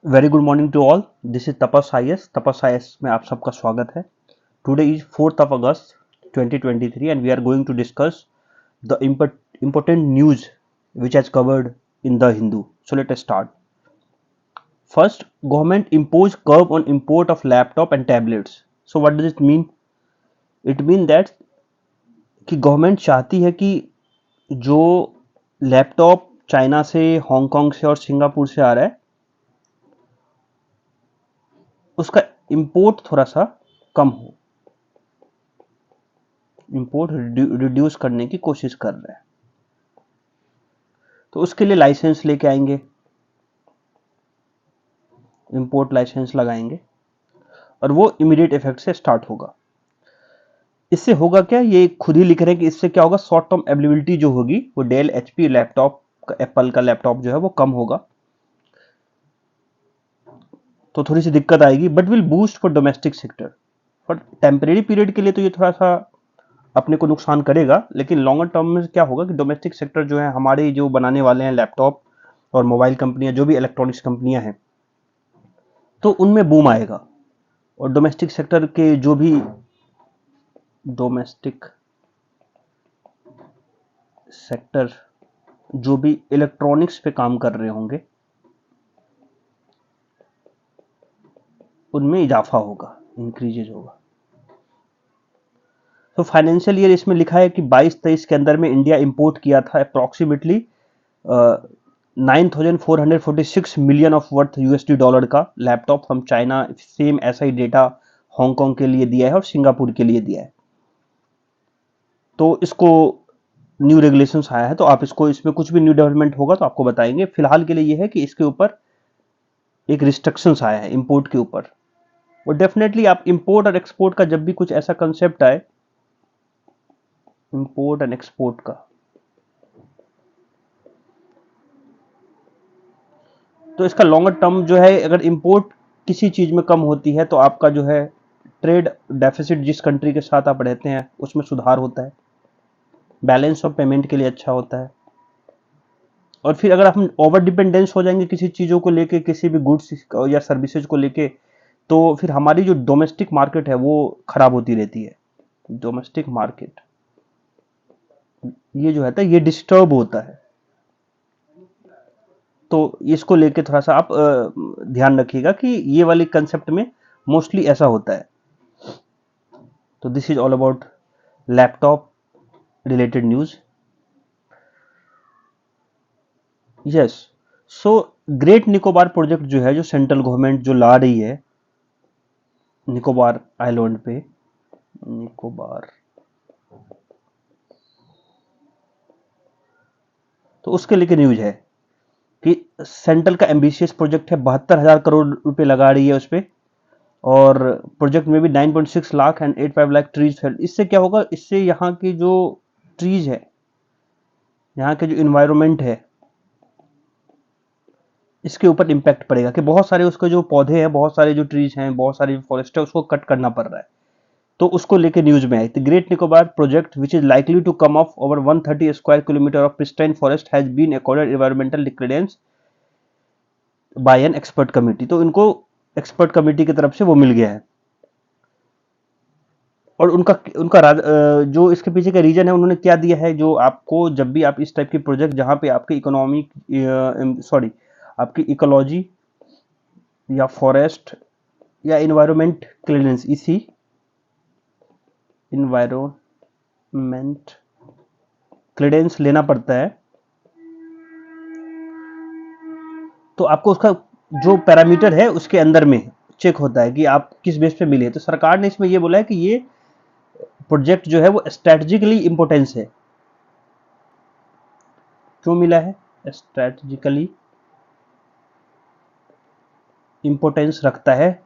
Very good morning to all. This is Tapas IAS. Tapas IAS में आप सबका स्वागत है. Today is 4th of August 2023 and we are going to discuss the important news which has covered in the Hindu. So let us start. First, government impose curb on import of laptop and tablets. So what does it mean? It means that कि government चाहती है कि जो laptop China से, Hong Kong से और Singapore से आ रहा है उसका इंपोर्ट थोड़ा सा कम हो. इंपोर्ट रिड्यूस करने की कोशिश कर रहे हैं. तो उसके लिए लाइसेंस लेके आएंगे, इंपोर्ट लाइसेंस लगाएंगे और वो इमीडिएट इफेक्ट से स्टार्ट होगा. इससे होगा क्या, ये खुद ही लिख रहे हैं कि इससे क्या होगा, शॉर्ट टर्म अवेलेबिलिटी जो होगी वो डेल एचपी लैपटॉप, एप्पल का लैपटॉप जो है वो कम होगा, तो थोड़ी सी दिक्कत आएगी. But will boost for domestic sector. For temporary period के लिए तो ये थोड़ा सा अपने को नुकसान करेगा, लेकिन लॉन्गर टर्म में क्या होगा कि डोमेस्टिक सेक्टर जो है, हमारे जो बनाने वाले हैं लैपटॉप और मोबाइल कंपनियां, जो भी इलेक्ट्रॉनिक्स कंपनियां हैं, तो उनमें बूम आएगा. और डोमेस्टिक सेक्टर के जो भी डोमेस्टिक सेक्टर जो भी इलेक्ट्रॉनिक्स पे काम कर रहे होंगे उनमें इजाफा होगा, इंक्रीजेज होगा. तो फाइनेंशियल ईयर इसमें लिखा है कि 22-23 के अंदर में इंडिया इंपोर्ट किया था approximately 9,446 million of worth USD dollar का लैपटॉप फ्रॉम चाइना. सेम ऐसा ही डेटा हांगकांग के लिए दिया है और सिंगापुर के लिए दिया है. तो इसको न्यू रेगुलेशंस आया है, तो आप इसको, इसमें कुछ भी न्यू डेवलपमेंट होगा तो आपको बताएंगे. फिलहाल के लिए ये है कि इसके ऊपर एक रिस्ट्रिक्शंस आया है इंपोर्ट के ऊपर. और डेफिनेटली आप इंपोर्ट और एक्सपोर्ट का जब भी कुछ ऐसा कंसेप्ट आए, इंपोर्ट एंड एक्सपोर्ट का, तो इसका लॉन्गर टर्म जो है, अगर इंपोर्ट किसी चीज में कम होती है तो आपका जो है ट्रेड डेफिसिट जिस कंट्री के साथ आप रहते हैं उसमें सुधार होता है, बैलेंस ऑफ पेमेंट के लिए अच्छा होता है. और फिर अगर हम ओवर डिपेंडेंस हो जाएंगे किसी चीज़ों को लेके, किसी भी गुड्स या सर्विसेज को लेके, तो फिर हमारी जो डोमेस्टिक मार्केट है वो खराब होती रहती है. डोमेस्टिक मार्केट ये जो है ये डिस्टर्ब होता है. तो इसको लेके थोड़ा सा आप ध्यान रखिएगा कि ये वाले कंसेप्ट में मोस्टली ऐसा होता है. तो this is all about laptop related news. Yes. So great Nicobar project जो है, जो सेंट्रल गवर्नमेंट जो ला रही है निकोबार आइलैंड पे, निकोबार, तो उसके लेके न्यूज है कि सेंट्रल का एम्बिशियस प्रोजेक्ट है, 72,000 करोड़ रुपए लगा रही है उस पे. और प्रोजेक्ट में भी 9.6 लाख एंड 85 लाख ट्रीज है. इससे क्या होगा, इससे यहाँ की जो ट्रीज है, यहाँ के जो इन्वायरमेंट है, इसके ऊपर इम्पैक्ट पड़ेगा. कि बहुत सारे उसके जो पौधे हैं, बहुत सारे जो ट्रीज हैं, बहुत सारे फॉरेस्ट है, उसको कट करना पड़ रहा है. तो उसको लेके न्यूज में आई थी. Great Nicobar project which is likely to come off over 130 square kilometre of pristine forest has been accorded environmental credence by an expert committee. तो इनको एक्सपर्ट कमिटी की तरफ से वो मिल गया है. और उनका उनका जो इसके पीछे का रीजन है, उन्होंने क्या दिया है, जो आपको जब भी आप इस टाइप की प्रोजेक्ट जहां पे आपके इकोनॉमिक, सॉरी, आपकी इकोलॉजी या फॉरेस्ट या इन्वायरमेंट क्लीनेंस, इसी इन्वायरमेंट क्लीडेंस लेना पड़ता है, तो आपको उसका जो पैरामीटर है उसके अंदर में चेक होता है कि आप किस बेस पे मिले. तो सरकार ने इसमें ये बोला है कि ये प्रोजेक्ट जो है वो स्ट्रेटेजिकली इंपोर्टेंस है. क्यों मिला है स्ट्रेटेजिकली इंपोर्टेंस रखता है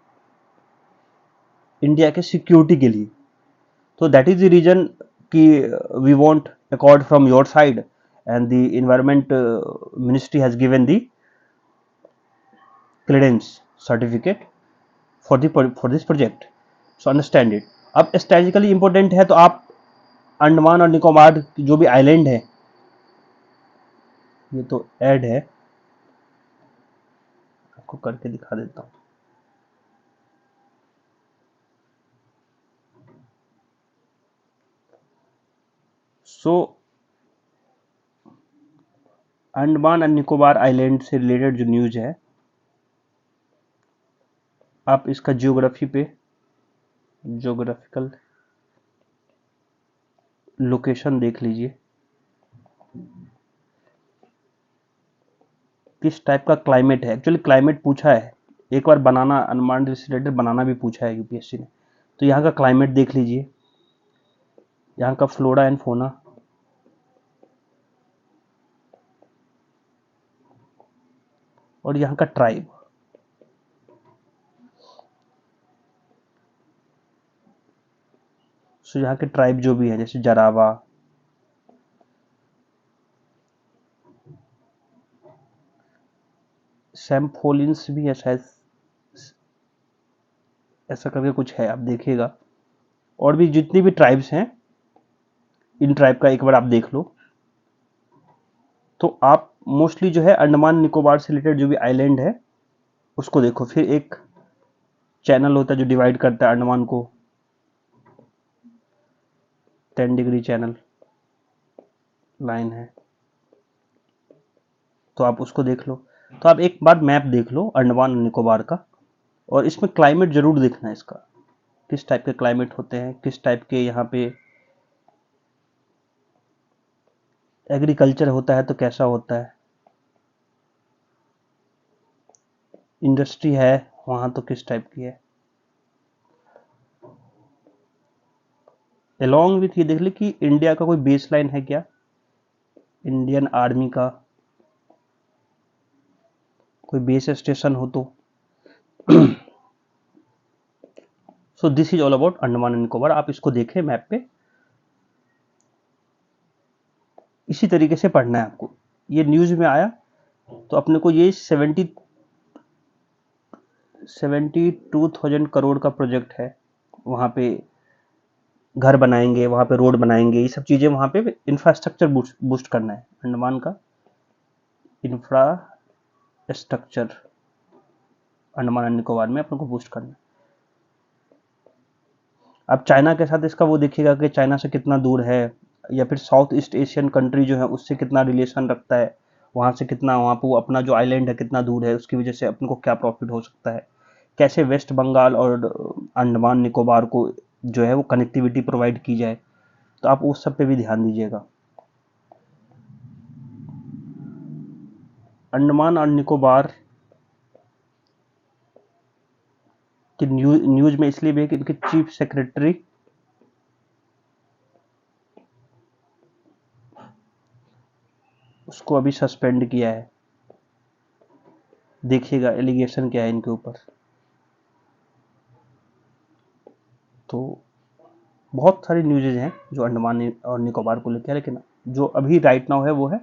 इंडिया के सिक्योरिटी के लिए. तो दैट इज द रीजन कि we want accord from your side and the environment ministry has given the credence certificate for this project. So understand it. अब स्ट्रेटेजिकली इंपॉर्टेंट है तो आप अंडमान और निकोबार जो भी आइलैंड है, ये तो ऐड है, आपको करके दिखा देता हूँ। सो अंडमान एंड निकोबार आइलैंड से रिलेटेड जो न्यूज है, आप इसका ज्योग्राफिकल लोकेशन देख लीजिए, किस टाइप का क्लाइमेट है। एक्चुअली क्लाइमेट पूछा है एक बार, बनाना अंडमान से रिलेटेड बनाना भी पूछा है यूपीएससी ने। तो यहाँ का क्लाइमेट देख लीजिए, यहाँ का फ्लोरा एंड फोना, और यहाँ का ट्राइब। सो यहाँ के ट्राइब जो भी है, जैसे जरावा, सैम्फोलिन्स भी है शायद, ऐसा करके कुछ है, आप देखिएगा। और भी जितनी भी ट्राइब्स हैं, इन ट्राइब का एक बार आप देख लो। तो आप मोस्टली जो है अंडमान निकोबार से रिलेटेड जो भी आइलैंड है उसको देखो। फिर एक चैनल होता है जो डिवाइड करता है अंडमान को, 10 डिग्री चैनल लाइन है, तो आप उसको देख लो। तो आप एक बार मैप देख लो अंडमान और निकोबार का, और इसमें क्लाइमेट जरूर देखना है इसका, किस टाइप के क्लाइमेट होते हैं, किस टाइप के यहाँ पे एग्रीकल्चर होता है तो कैसा होता है, इंडस्ट्री है वहाँ तो किस टाइप की है। अलॉन्ग विथ ये देख ले कि इंडिया का कोई बेस लाइन है क्या, इंडियन आर्मी का कोई बेस स्टेशन हो तो। सो this is all about Andaman and Nicobar. आप इसको देखें मैप पे, इसी तरीके से पढ़ना है आपको। ये न्यूज में आया तो अपने को ये 72,000 करोड़ का प्रोजेक्ट है, वहाँ पे घर बनाएंगे, वहाँ पे रोड बनाएंगे, ये सब चीज़ें वहाँ पे इंफ्रास्ट्रक्चर बूस्ट करना है, अंडमान का इंफ्रास्ट्रक्चर अंडमान एंड निकोबार में अपन को बूस्ट करना है। अब चाइना के साथ इसका वो देखिएगा कि चाइना से कितना दूर है, या फिर साउथ ईस्ट एशियन कंट्री जो है उससे कितना रिलेशन रखता है, वहाँ से कितना, वहाँ पे वो अपना जो आइलैंड है कितना दूर है, उसकी वजह से अपन को क्या प्रॉफिट हो सकता है, कैसे वेस्ट बंगाल और अंडमान निकोबार को जो है वो कनेक्टिविटी प्रोवाइड की जाए। तो आप उस सब पे भी ध्यान दीजिएगा। अंडमान और निकोबार की न्यूज में इसलिए भी है कि इनके चीफ सेक्रेटरी उसको अभी सस्पेंड किया है। देखिएगा एलिगेशन क्या है इनके ऊपर। तो बहुत सारी न्यूज़ेज हैं जो अंडमान और निकोबार को लेकर, लेकिन जो अभी राइट नाउ है वो है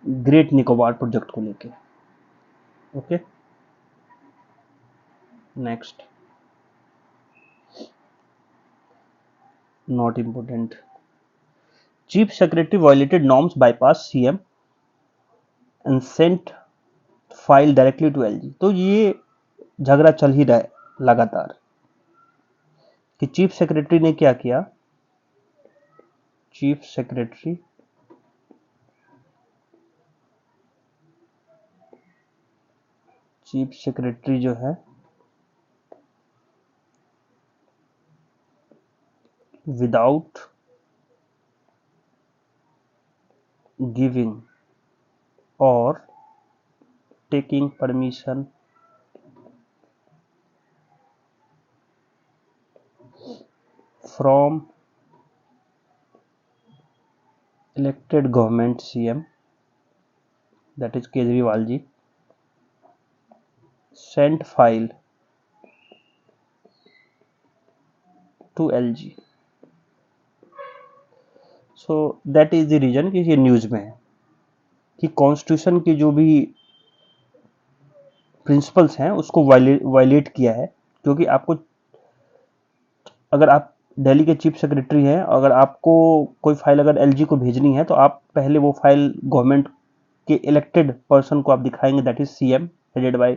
ग्रेट निकोबार प्रोजेक्ट को लेके। Okay, next, not important. Chief secretary violated norms, bypass CM and sent file directly to LG. तो ये झगड़ा चल ही रहा है लगातार कि चीफ सेक्रेटरी ने क्या किया। चीफ सेक्रेटरी जो है विदाउट गिविंग और taking permission from elected government CM, that is Kejriwal ji, sent file to LG. So that is the reason कि ये न्यूज में है कि कॉन्स्टिट्यूशन की जो भी प्रिंसिपल्स हैं उसको वायलेट किया है। क्योंकि आपको, अगर आप दिल्ली के चीफ सेक्रेटरी हैं, अगर आपको कोई फाइल अगर एलजी को भेजनी है तो आप पहले वो फाइल गवर्नमेंट के इलेक्टेड पर्सन को आप दिखाएंगे, that is CM, headed by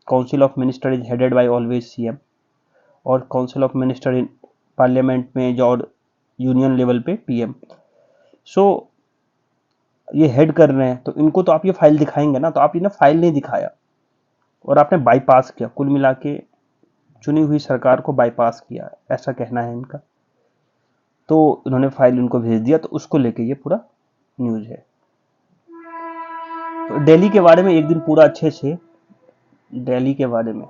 council of minister is headed by always CM, और council of minister in parliament में जो और यूनियन लेवल पे पीएम। सो ये हेड कर रहे हैं, तो इनको तो आप ये फाइल दिखाएंगे ना, तो आप इन्हें फाइल नहीं दिखाया और आपने बाईपास किया, कुल मिला के चुनी हुई सरकार को बाईपास किया, ऐसा कहना है इनका। तो इन्होंने फाइल इनको भेज दिया, तो उसको लेके ये पूरा न्यूज है। तो दिल्ली के बारे में एक दिन पूरा अच्छे से, दिल्ली के बारे में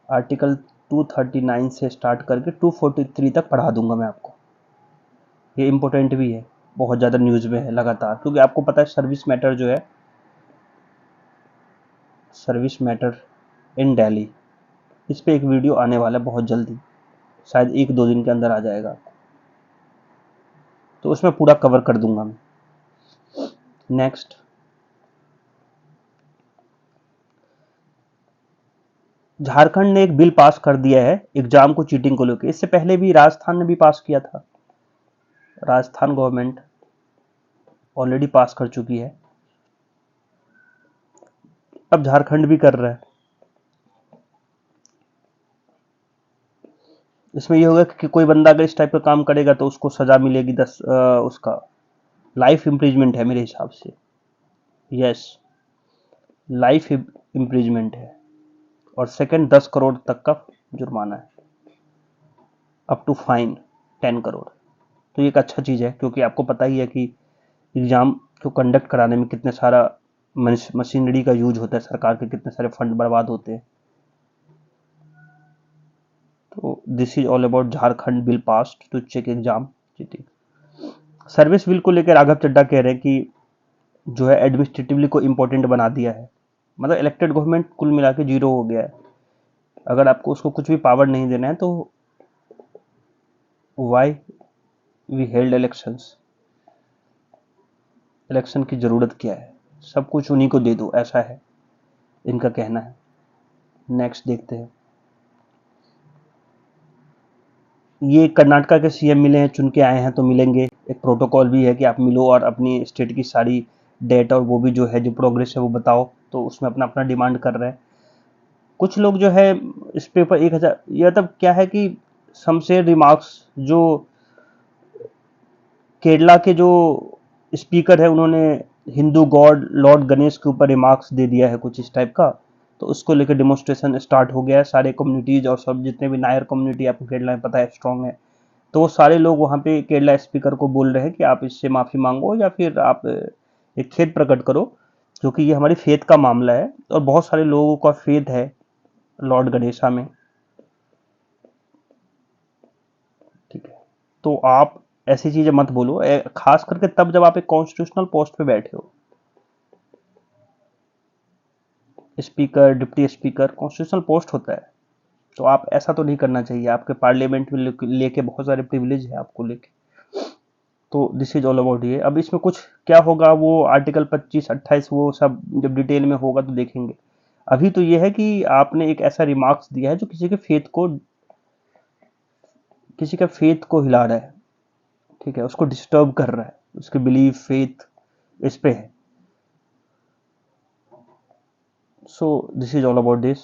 आर्टिकल 239 से स्टार्ट करके 243 तक पढ़ा दूंगा मैं आपको। ये इम्पोर्टेंट भी है, बहुत ज़्यादा न्यूज में है लगातार, क्योंकि आपको पता है सर्विस मैटर जो है, सर्विस मैटर इन दिल्ली, इस पे एक वीडियो आने वाला है बहुत जल्दी, शायद 1-2 दिन के अंदर आ जाएगा, तो उसमें पूरा कवर कर दूंगा मैं। नेक्स्ट, झारखंड ने एक बिल पास कर दिया है एग्जाम को चीटिंग को लेकर। इससे पहले भी राजस्थान ने भी पास किया था, राजस्थान गवर्नमेंट ऑलरेडी पास कर चुकी है, अब झारखंड भी कर रहा है। इसमें ये होगा कि कोई बंदा अगर इस टाइप का काम करेगा तो उसको सजा मिलेगी, उसका लाइफ इम्प्रिजमेंट है मेरे हिसाब से, यस लाइफ इम्प्रिजमेंट है, और सेकंड 10 करोड़ तक का जुर्माना है, अप टू फाइन 10 करोड़। तो ये एक अच्छा चीज़ है, क्योंकि आपको पता ही है कि एग्ज़ाम को कंडक्ट कराने में कितने सारा मशीनरी का यूज होता है, सरकार के कितने सारे फंड बर्बाद होते हैं। तो this is all about Jharkhand bill passed to check exam cheating. Service bill को लेकर राघव चड्डा कह रहे हैं कि जो है एडमिनिस्ट्रेटिवली को इम्पोर्टेंट बना दिया है, मतलब इलेक्टेड गवर्नमेंट कुल मिला के जीरो हो गया है। अगर आपको उसको कुछ भी पावर नहीं देना है तो why we held elections, election की ज़रूरत क्या है, सब कुछ उन्हीं को दे दो, ऐसा है इनका कहना है। नेक्स्ट देखते हैं, ये कर्नाटका के सीएम मिले हैं, चुन के आए हैं तो मिलेंगे, एक प्रोटोकॉल भी है कि आप मिलो और अपनी स्टेट की सारी डेट और वो भी जो है जो प्रोग्रेस है वो बताओ, तो उसमें अपना अपना डिमांड कर रहे हैं। कुछ लोग जो है इस पेपर 1000, यह तब क्या है कि शमशेर रिमार्क्स, जो केरला के जो स्पीकर है, उन्होंने हिंदू गॉड लॉर्ड गणेश के ऊपर रिमार्क्स दे दिया है कुछ इस टाइप का, तो उसको लेकर डेमोन्स्ट्रेशन स्टार्ट हो गया है। सारे कम्युनिटीज और सब जितने भी नायर कम्युनिटी आपको केरला में पता है स्ट्रांग है, तो वो सारे लोग वहाँ पे केरला स्पीकर को बोल रहे हैं कि आप इससे माफ़ी मांगो या फिर आप एक खेद प्रकट करो, क्योंकि ये हमारी फेथ का मामला है और बहुत सारे लोगों का फेथ है लॉर्ड गणेशा में। ठीक है, तो आप ऐसी चीजें मत बोलो, खास करके तब जब आप एक कॉन्स्टिट्यूशनल पोस्ट पे बैठे हो। Speaker, deputy speaker constitutional post होता है, तो आप ऐसा तो नहीं करना चाहिए। आपके पार्लियामेंट में लेके बहुत सारे प्रिविलेज है आपको लेके, तो दिस इज ऑल अबाउट ये। अब इसमें कुछ क्या होगा वो आर्टिकल 25-28 वो सब जब डिटेल में होगा तो देखेंगे। अभी तो ये है कि आपने एक ऐसा रिमार्क्स दिया है जो किसी का फेथ को हिला रहा है, ठीक है, उसको डिस्टर्ब कर रहा है, उसके बिलीफ फेथ इस पे है। सो this is all about this.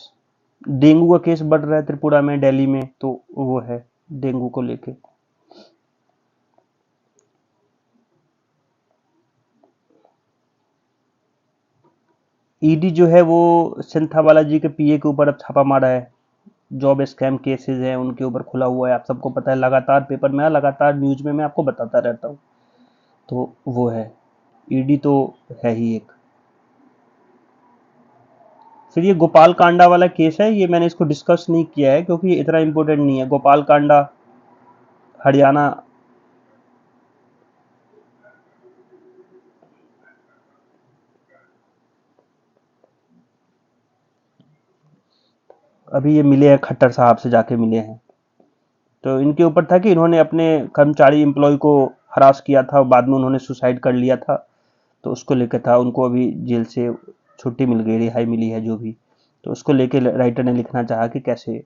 Dengue का केस बढ़ रहा है त्रिपुरा में, दिल्ली में, तो वो है डेंगू को लेके। ईडी जो है वो सिंथा बालाजी के पीए के ऊपर अब छापा मारा है, जॉब स्कैम केसेस हैं उनके ऊपर खुला हुआ है, आप सबको पता है, लगातार पेपर में, लगातार न्यूज में मैं आपको बताता रहता हूँ, तो वो है ईडी तो है ही एक। फिर ये गोपाल कांडा वाला केस है, ये मैंने इसको डिस्कस नहीं किया है क्योंकि ये इतना इंपॉर्टेंट नहीं है। गोपाल कांडा हरियाणा, अभी ये मिले हैं, खट्टर साहब से जाके मिले हैं, तो इनके ऊपर था कि इन्होंने अपने कर्मचारी एम्प्लॉय को हरास किया था, बाद में उन्होंने सुसाइड कर लिया था, तो उसको लेकर था। उनको अभी जेल से छुट्टी मिल गई, रिहाई मिली है जो भी, तो उसको लेके राइटर ने लिखना चाहा कि कैसे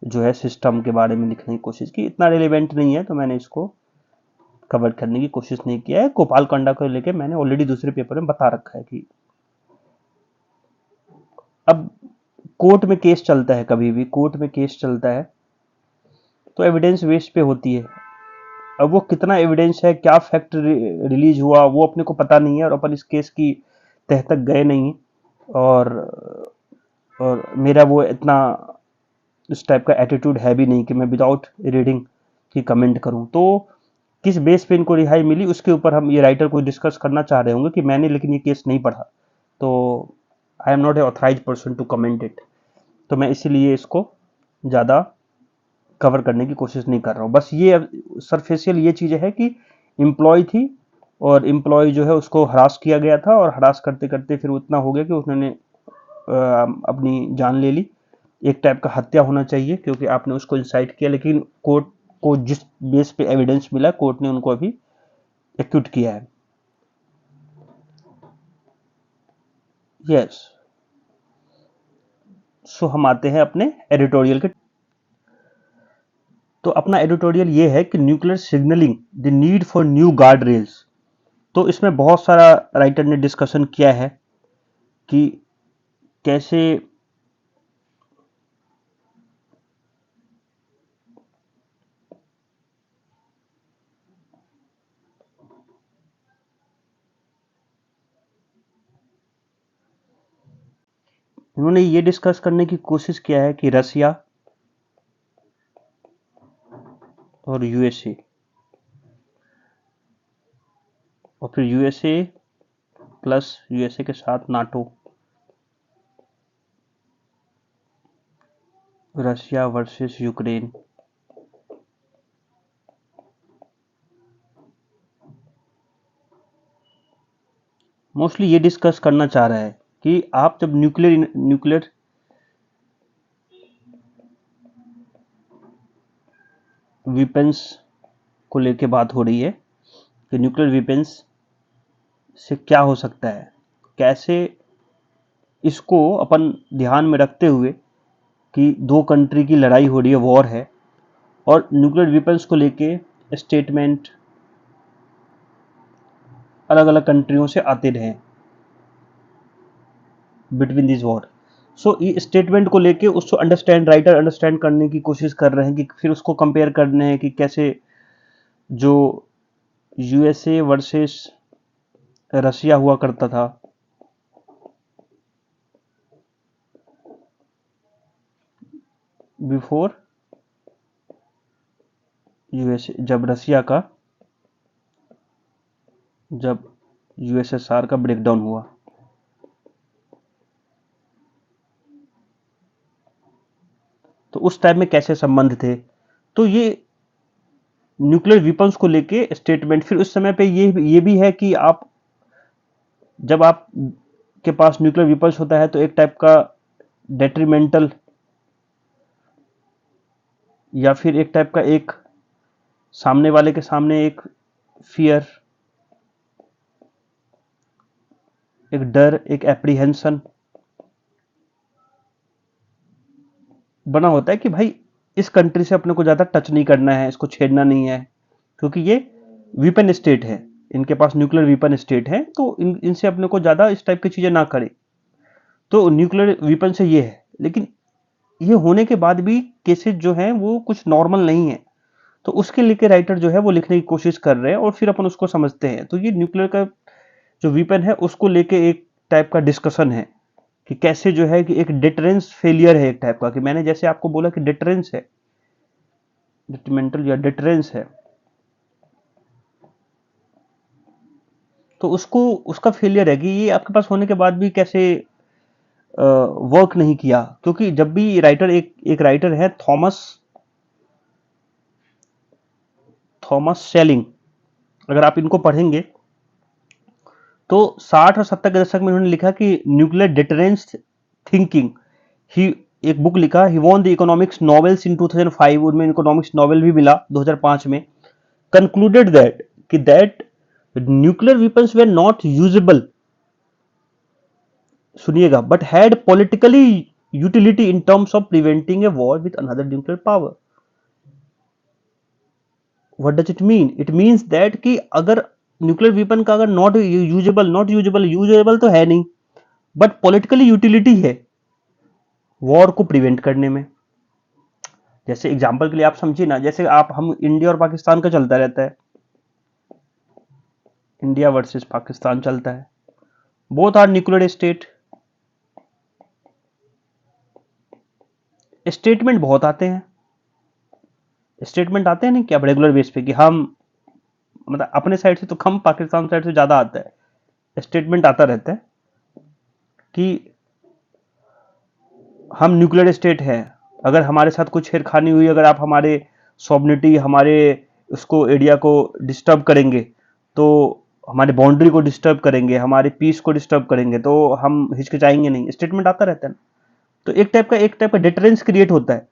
जो है सिस्टम के बारे में लिखने की कोशिश की, इतना रिलेवेंट नहीं है तो मैंने इसको कवर करने की कोशिश नहीं किया है। गोपाल कांडा को लेके मैंने ऑलरेडी दूसरे पेपर में बता रखा है कि अब कोर्ट में केस चलता है, कभी भी कोर्ट में केस चलता है तो एविडेंस बेस पे होती है। अब वो कितना एविडेंस है, क्या फैक्ट रिलीज हुआ, वो अपने को पता नहीं है और अपन इस केस की तह तक गए नहीं। और मेरा वो इतना इस टाइप का एटीट्यूड है भी नहीं कि मैं विदाउट रीडिंग की कमेंट करूं। तो किस बेस पे इनको रिहाई मिली उसके ऊपर हम ये राइटर को डिस्कस करना चाह रहे होंगे कि मैंने लेकिन ये केस नहीं पढ़ा, तो I am not a authorise person to comment it. तो मैं इसीलिए इसको ज़्यादा कवर करने की कोशिश नहीं कर रहा हूँ। बस ये सरफेशियल ये चीज़ है कि एम्प्लॉय थी और एम्प्लॉय जो है उसको हरास किया गया था और हरास करते करते फिर उतना हो गया कि उन्होंने अपनी जान ले ली। एक टाइप का हत्या होना चाहिए क्योंकि आपने उसको इंसाइट किया, लेकिन कोर्ट को जिस बेस पे एविडेंस मिला कोर्ट ने उनको अभी एक्यूट किया है। यस, सो हम आते हैं अपने एडिटोरियल के। तो अपना एडिटोरियल ये है कि nuclear signalling the need for new guard rails. तो इसमें बहुत सारा राइटर ने डिस्कशन किया है कि कैसे इन्होंने ये डिस्कस करने की कोशिश किया है कि रसिया और यूएसए और फिर यूएसए प्लस यूएसए के साथ NATO, Russia versus Ukraine. Mostly ये डिस्कस करना चाह रहा है कि आप जब न्यूक्लियर वेपन्स को लेके बात हो रही है कि न्यूक्लियर वेपन्स से क्या हो सकता है, कैसे इसको अपन ध्यान में रखते हुए कि दो कंट्री की लड़ाई हो रही है, वॉर है, और न्यूक्लियर वेपन्स को लेके स्टेटमेंट अलग अलग कंट्रियों से आते रहे बिटवीन दिस वॉर। सो ये स्टेटमेंट को लेके उसको राइटर अंडरस्टैंड करने की कोशिश कर रहे हैं कि फिर उसको कंपेयर करने हैं कि कैसे जो यूएसए वर्सेस रसिया हुआ करता था, बिफोर यूएसए, जब यूएसएसआर का ब्रेकडाउन हुआ, तो उस टाइम में कैसे संबंध थे। तो ये न्यूक्लियर वेपन्स को लेके स्टेटमेंट, फिर उस समय पे ये भी है कि आप जब आप के पास न्यूक्लियर वेपन्स होता है तो एक टाइप का डेट्रीमेंटल या फिर एक टाइप का एक सामने वाले के सामने एक फियर, एक डर, एक एप्रीहेंशन बना होता है कि भाई इस कंट्री से अपने को ज़्यादा टच नहीं करना है, इसको छेड़ना नहीं है, क्योंकि ये वीपन स्टेट है, इनके पास न्यूक्लियर वीपन स्टेट है, तो इनसे अपने को ज़्यादा इस टाइप की चीज़ें ना करें। तो न्यूक्लियर वीपन से ये है, लेकिन ये होने के बाद भी केसेस जो हैं वो कुछ नॉर्मल नहीं है। तो उसके लेके राइटर जो है वो लिखने की कोशिश कर रहे हैं और फिर अपन उसको समझते हैं। तो ये न्यूक्लियर का जो वीपन है उसको लेके एक टाइप का डिस्कशन है कि कैसे जो है कि एक डिटरेंस फेलियर है एक टाइप का, कि मैंने जैसे आपको बोला कि डिटरेंस है, डिटमेंटल या डिटरेंस है, तो उसको उसका फेलियर है कि ये आपके पास होने के बाद भी कैसे वर्क नहीं किया। क्योंकि जब भी राइटर एक राइटर है थॉमस शेलिंग, अगर आप इनको पढ़ेंगे तो 60 और 70 के दशक में उन्होंने लिखा कि न्यूक्लियर डिटरेंस थिंकिंग, ही एक बुक लिखा, he won the economics novels in 2005, उनमें इकोनॉमिक्स नॉवेल भी मिला 2005 में, concluded that nuclear weapons were not usable, सुनिएगा, but had politically utility in terms of preventing a war with another nuclear power. What does it mean? It means that कि अगर nuclear weapon का अगर not usable तो है नहीं, but politically utility है war को प्रिवेंट करने में। जैसे एग्जांपल के लिए आप समझिए ना, जैसे आप हम इंडिया और पाकिस्तान का चलता रहता है, इंडिया वर्सेस पाकिस्तान चलता है, both are nuclear state. Statement बहुत आते हैं, स्टेटमेंट आते हैं नहीं क्या रेगुलर बेस पे कि हम, मतलब अपने साइड से तो कम, पाकिस्तान साइड से ज्यादा आता है, स्टेटमेंट आता रहता है कि हम न्यूक्लियर स्टेट हैं, अगर हमारे साथ कुछ छेड़खानी हुई, अगर आप हमारे सॉवरेनिटी, हमारे उसको एरिया को डिस्टर्ब करेंगे, तो हमारे बाउंड्री को डिस्टर्ब करेंगे, हमारे पीस को डिस्टर्ब करेंगे, तो हम हिचकिचाएंगे नहीं। स्टेटमेंट आता रहता है ना। तो एक टाइप का डिटरेंस क्रिएट होता है,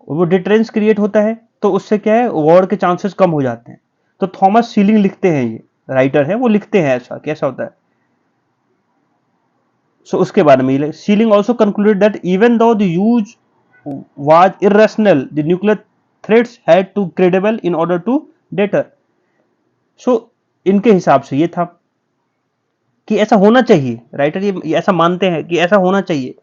वो डिटरेंस क्रिएट होता है, तो उससे क्या है, वॉर के चांसेस कम हो जाते हैं। तो थॉमस सीलिंग लिखते हैं, ये राइटर है, वो लिखते हैं ऐसा कैसा होता है। सो उसके बारे में ceiling also concluded that even though the use was irrational, the nuclear threats had to credible in order to deter. So इनके हिसाब से ये था कि ऐसा होना चाहिए, राइटर ये ऐसा मानते हैं कि ऐसा होना चाहिए।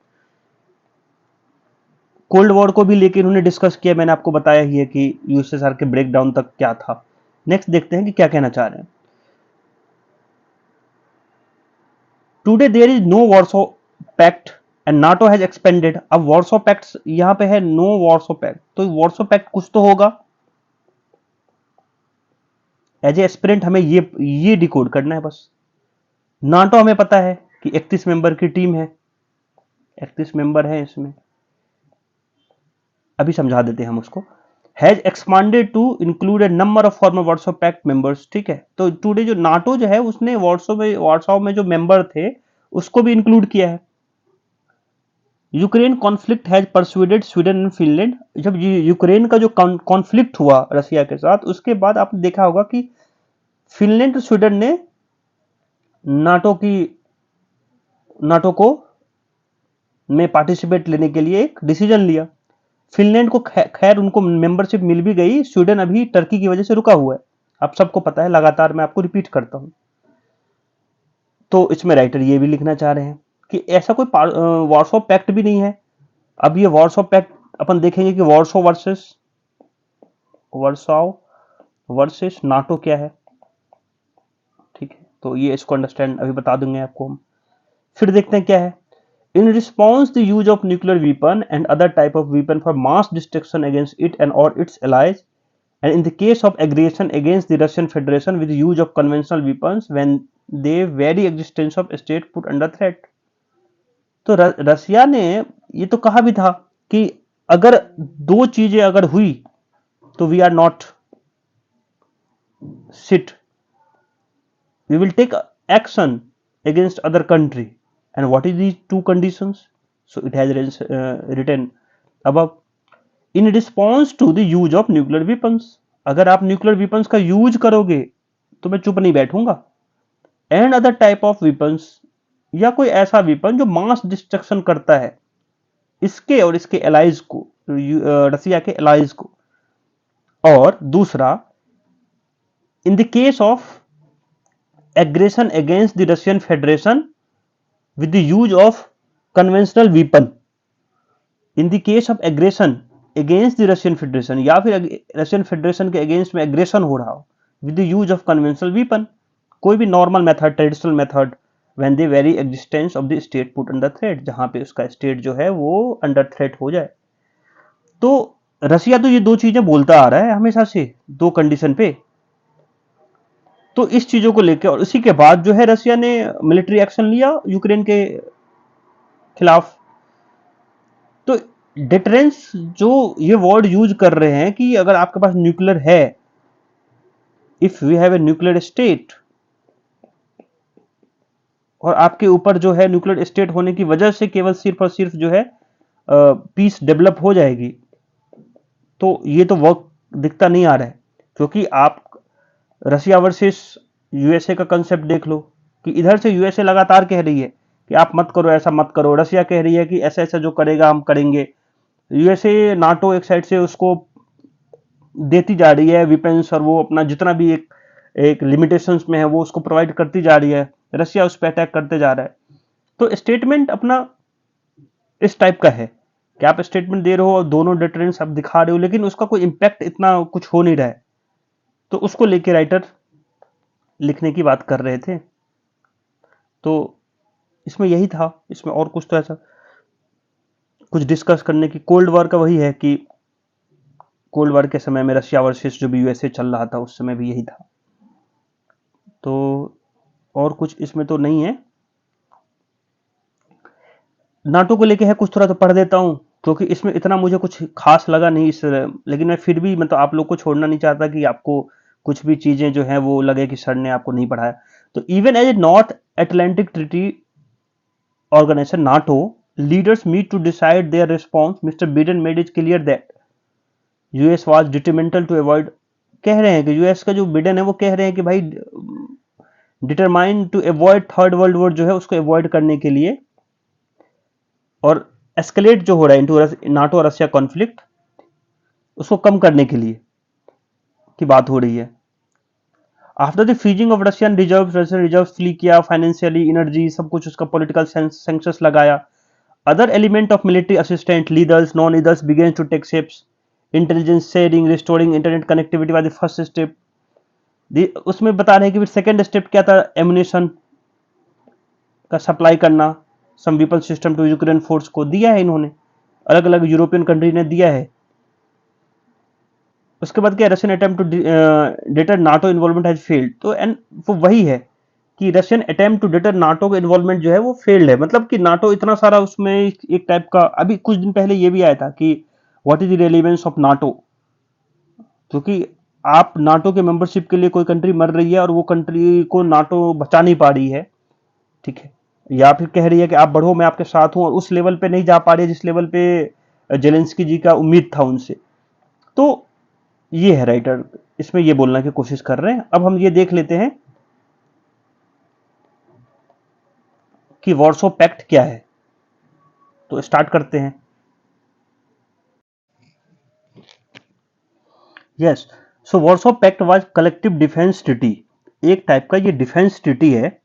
कोल्ड वॉर को भी लेकर उन्होंने डिस्कस किया, मैंने आपको बताया ही है कि यूएसएसआर के ब्रेकडाउन तक क्या था। नेक्स्ट देखते हैं कि क्या कहना चाह रहे हैं। Today there is no Warsaw pact and NATO has expanded. अब वॉर्सो पैक्ट यहां पे है, नो वॉर्सो पैक्ट, तो वॉर्सो पैक्ट कुछ तो होगा। एज ए एस्पिरेंट हमें ये डिकोड करना है बस। नाटो हमें पता है कि 31 मेंबर की टीम है, 31 मेंबर है इसमें, अभी समझा देते हैं हम उसको। Has expanded to include a number of former Warsaw pact members, ठीक है। तो टुडे जो नाटो जो है उसने वार्सो में जो मेंबर थे उसको भी इंक्लूड किया है। Ukraine conflict has persuaded Sweden and Finland. जब यूक्रेन का जो कॉन्फ्लिक्ट हुआ रशिया के साथ, उसके बाद आपने देखा होगा कि फिनलैंड और स्वीडन ने नाटो को में पार्टिसिपेट लेने के लिए एक डिसीजन लिया। फिनलैंड को खैर उनको मेंबरशिप मिल भी गई, स्वीडन अभी टर्की की वजह से रुका हुआ है, आप सबको पता है, लगातार मैं आपको रिपीट करता हूं। तो इसमें राइटर ये भी लिखना चाह रहे हैं कि ऐसा कोई वार्सो पैक्ट भी नहीं है। अब ये वार्सो पैक्ट अपन देखेंगे कि वर्सेस नाटो क्या है, ठीक है। तो ये इसको अंडरस्टैंड अभी बता दूंगे आपको हम। फिर देखते हैं क्या है। In response, the use of nuclear weapon and other type of weapon for mass destruction against it and or its allies, and in the case of aggression against the Russian Federation with the use of conventional weapons when the very existence of state put under threat. तो रसिया ने ये तो कहा भी था कि अगर दो चीजें अगर हुई तो we are not sit, we will take action against other country. And what is these two conditions? So it has written above. In response to the use of nuclear weapons, अगर आप न्यूक्लियर वेपन्स का use करोगे तो मैं चुप नहीं बैठूंगा। And other type of weapons, या कोई ऐसा वेपन जो मास डिस्ट्रक्शन करता है इसके और इसके एलाइज को, रसिया के एलाइज को। और दूसरा, in the case of aggression against the Russian Federation with the use of conventional weapon. In the case of aggression against the Russian Federation, या फिर रशियन फेडरेशन के अगेंस्ट में एग्रेशन हो रहा हो with the use of conventional weapon, कोई भी normal method, traditional method, when the very existence of the state put under threat, जहां पे उसका स्टेट जो है वो अंडर थ्रेट हो जाए। तो रसिया तो ये दो चीजें बोलता आ रहा है हमेशा से, दो कंडीशन पे। तो इस चीजों को लेकर और इसी के बाद जो है रसिया ने मिलिट्री एक्शन लिया यूक्रेन के खिलाफ। तो डिटरेंस जो ये वर्ड यूज कर रहे हैं कि अगर आपके पास न्यूक्लियर है, if we have a nuclear state, और आपके ऊपर जो है न्यूक्लियर स्टेट होने की वजह से केवल सिर्फ और सिर्फ जो है पीस डेवलप हो जाएगी, तो ये तो वर्क दिखता नहीं आ रहा है। क्योंकि आप रसिया वर्सेस यूएसए का कंसेप्ट देख लो कि इधर से यूएसए लगातार कह रही है कि आप मत करो, ऐसा मत करो, रसिया कह रही है कि ऐसा ऐसा जो करेगा हम करेंगे। यूएसए नाटो एक साइड से उसको देती जा रही है वेपन्स, और वो अपना जितना भी एक लिमिटेशंस में है वो उसको प्रोवाइड करती जा रही है, रशिया उस पर अटैक करते जा रहा है। तो स्टेटमेंट अपना इस टाइप का है कि आप स्टेटमेंट दे रहे हो और दोनों डिटरेंस आप दिखा रहे हो, लेकिन उसका कोई इम्पैक्ट इतना कुछ हो नहीं रहा है। तो उसको लेके राइटर लिखने की बात कर रहे थे। तो इसमें यही था, इसमें और कुछ तो ऐसा कुछ डिस्कस करने की, कोल्ड वॉर का वही है कि कोल्ड वॉर के समय में रशिया वर्सेस जो भी यूएसए चल रहा था उस समय भी यही था। तो और कुछ इसमें तो नहीं है। नाटो को लेके है कुछ, थोड़ा तो पढ़ देता हूं क्योंकि इसमें इतना मुझे कुछ खास लगा नहीं इस, लेकिन मैं फिर भी मतलब आप लोग को छोड़ना नहीं चाहता कि आपको कुछ भी चीजें जो है वो लगे कि सर ने आपको नहीं पढ़ाया। तो even as a North Atlantic treaty organization NATO leaders meet to decide their response. Mr. Biden made it clear that US was detrimental to avoid, कह रहे हैं कि यूएस का जो बिडेन है वो कह रहे हैं कि भाई determined to avoid third world war जो है उसको अवॉइड करने के लिए, और एस्केलेट जो हो रहा है इनटू नाटो और रशिया कॉन्फ्लिक्ट उसको कम करने के लिए की बात हो रही है। After the freezing of Russian reserve free किया, फाइनेंशियली एनर्जी सब कुछ, उसका पॉलिटिकल सैंक्शंस लगाया। Other element of military assistant, leaders, non-leaders begins to take shapes. Intelligence sharing, restoring internet connectivity was the first step. उसमें बता रहे हैं कि फिर सेकेंड स्टेप क्या था, एमुनेशन का सप्लाई करना, some weapon system to Ukraine force को दिया है इन्होंने, अलग अलग यूरोपियन कंट्री ने दिया है। उसके बाद क्या, Russian attempt to deter NATO involvement has failed. तो एंड वो वही है कि Russian attempt to deter NATO का इन्वॉल्वमेंट जो है वो फेल्ड है, मतलब कि नाटो इतना सारा उसमें एक टाइप का, अभी कुछ दिन पहले ये भी आया था कि what is the relevance of NATO, क्योंकि आप नाटो के मेंबरशिप के लिए कोई कंट्री मर रही है और वो कंट्री को नाटो बचा नहीं पा रही है, ठीक है, या फिर कह रही है कि आप बढ़ो मैं आपके साथ हूं, और उस लेवल पे नहीं जा पा रही है जिस लेवल पे जेलेंस्की जी का उम्मीद था उनसे। तो ये है राइटर इसमें ये बोलने की कोशिश कर रहे हैं। अब हम ये देख लेते हैं कि वॉर्सो पैक्ट क्या है, तो स्टार्ट करते हैं। Yes, so Warsaw pact was collective defence treaty, एक टाइप का ये डिफेंस ट्रीटी है,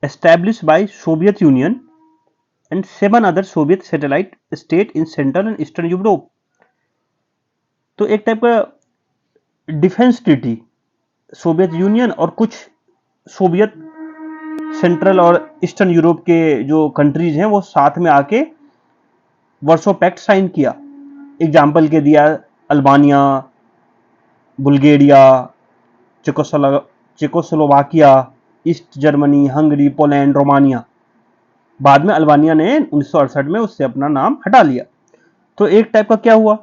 establish by Soviet Union and 7 other Soviet satellite state in central and eastern Europe. तो एक टाइप का डिफेंस ट्रीटी, सोवियत यूनियन और कुछ सोवियत सेंट्रल और ईस्टर्न यूरोप के जो कंट्रीज हैं वो साथ में आके वर्सो पैक्ट साइन किया। एग्जाम्पल के दिया, Albania, Bulgaria, Czechoslovakia, east Germany, Hungary, Poland, Romania. बाद में अल्बानिया ने 1968 में उससे अपना नाम हटा लिया। तो एक टाइप का क्या हुआ,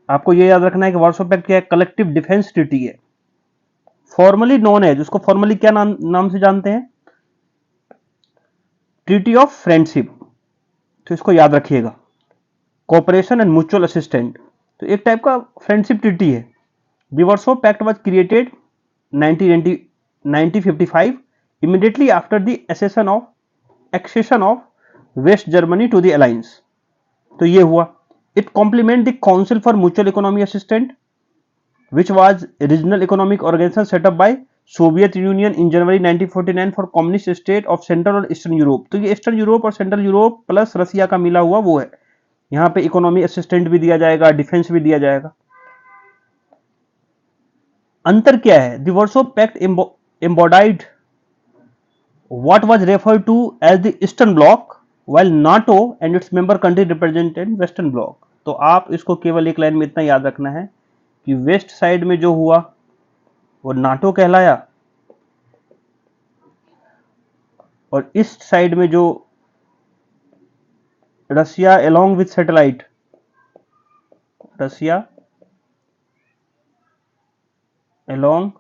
आपको ये याद रखना है कि वार्सो पैक्ट क्या है, कलेक्टिव डिफेंस ट्रीटी है, फॉर्मली नोन एज, उसको फॉर्मली क्या नाम से जानते हैं, ट्रीटी ऑफ फ्रेंडशिप। तो इसको याद रखिएगा, कोऑपरेशन एंड म्यूचुअल असिस्टेंट, तो एक टाइप का फ्रेंडशिप ट्रीटी है। The Warsaw pact was created 1955 immediately after the accession of West Germany to the alliance. तो ये हुआ, it complement the council for mutual economy assistant which was a regional economic organization set up by Soviet Union in January 1949 for communist state of central और eastern Europe. तो ये eastern Europe और central Europe plus Russia का मिला हुआ वो है, यहां पे इकोनॉमी असिस्टेंट भी दिया जाएगा, डिफेंस भी दिया जाएगा। अंतर क्या है, the Warsaw pact embodied what was referred to as the Eastern Bloc, while NATO and its member country represented Western Bloc। तो आप इसको केवल एक लाइन में इतना याद रखना है कि वेस्ट साइड में जो हुआ वो नाटो कहलाया, और ईस्ट साइड में जो Russia along with satellite, Russia along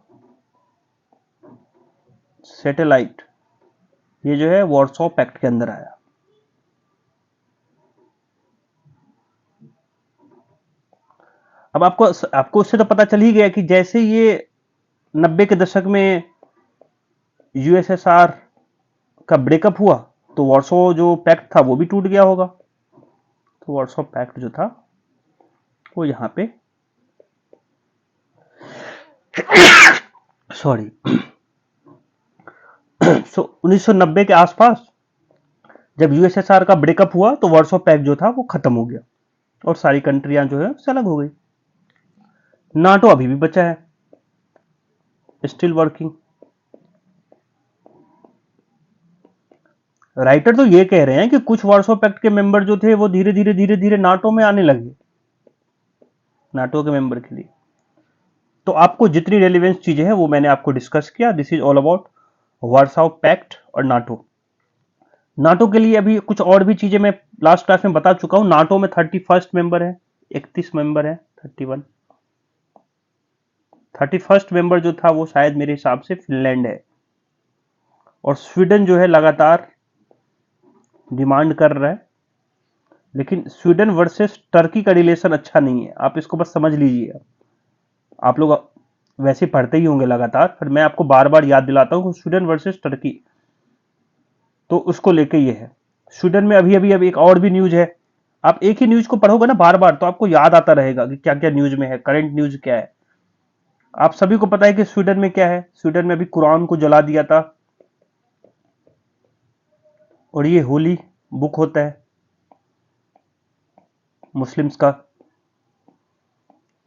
satellite, ये जो है वार्सो पैक्ट के अंदर आया। अब आपको उससे तो पता चल ही गया कि जैसे ये 90 के दशक में यूएसएसआर का ब्रेकअप हुआ तो वार्सो जो पैक्ट था वो भी टूट गया होगा। तो वार्सो पैक्ट जो था वो यहाँ पे सॉरी। सो 1990 के आसपास जब यूएसएसआर का ब्रेकअप हुआ तो वर्सो पैक्ट जो था वो खत्म हो गया और सारी कंट्रियां जो है उससे अलग हो गई। नाटो अभी भी बचा है, स्टिल वर्किंग। राइटर तो ये कह रहे हैं कि कुछ वार्सो पैक्ट के मेंबर जो थे वो धीरे धीरे नाटो में आने लगे, नाटो के मेंबर के लिए। तो आपको जितनी रेलिवेंस चीजें हैं वो मैंने आपको डिस्कस किया। This is all about Warsaw pact और नाटो। नाटो के लिए अभी कुछ और भी चीजें मैं लास्ट क्लास में बता चुका हूं। नाटो में 31st मेंबर है, 31 मेंबर है, 31st मेंबर जो था वो शायद मेरे हिसाब से फिनलैंड है। और स्वीडन जो है लगातार डिमांड कर रहा है, लेकिन स्वीडन वर्सेस टर्की का रिलेशन अच्छा नहीं है, आप इसको बस समझ लीजिए। आप लोग वैसे पढ़ते ही होंगे लगातार, पर मैं आपको बार बार याद दिलाता हूं कि स्वीडन वर्सेस टर्की, तो उसको लेके ये है। स्वीडन में अभी एक और भी न्यूज है। आप एक ही न्यूज को पढ़ोगे ना बार बार तो आपको याद आता रहेगा कि क्या क्या न्यूज में है, करंट न्यूज क्या है। आप सभी को पता है कि स्वीडन में क्या है। स्वीडन में अभी कुरान को जला दिया था, और ये होली बुक होता है मुस्लिम्स का।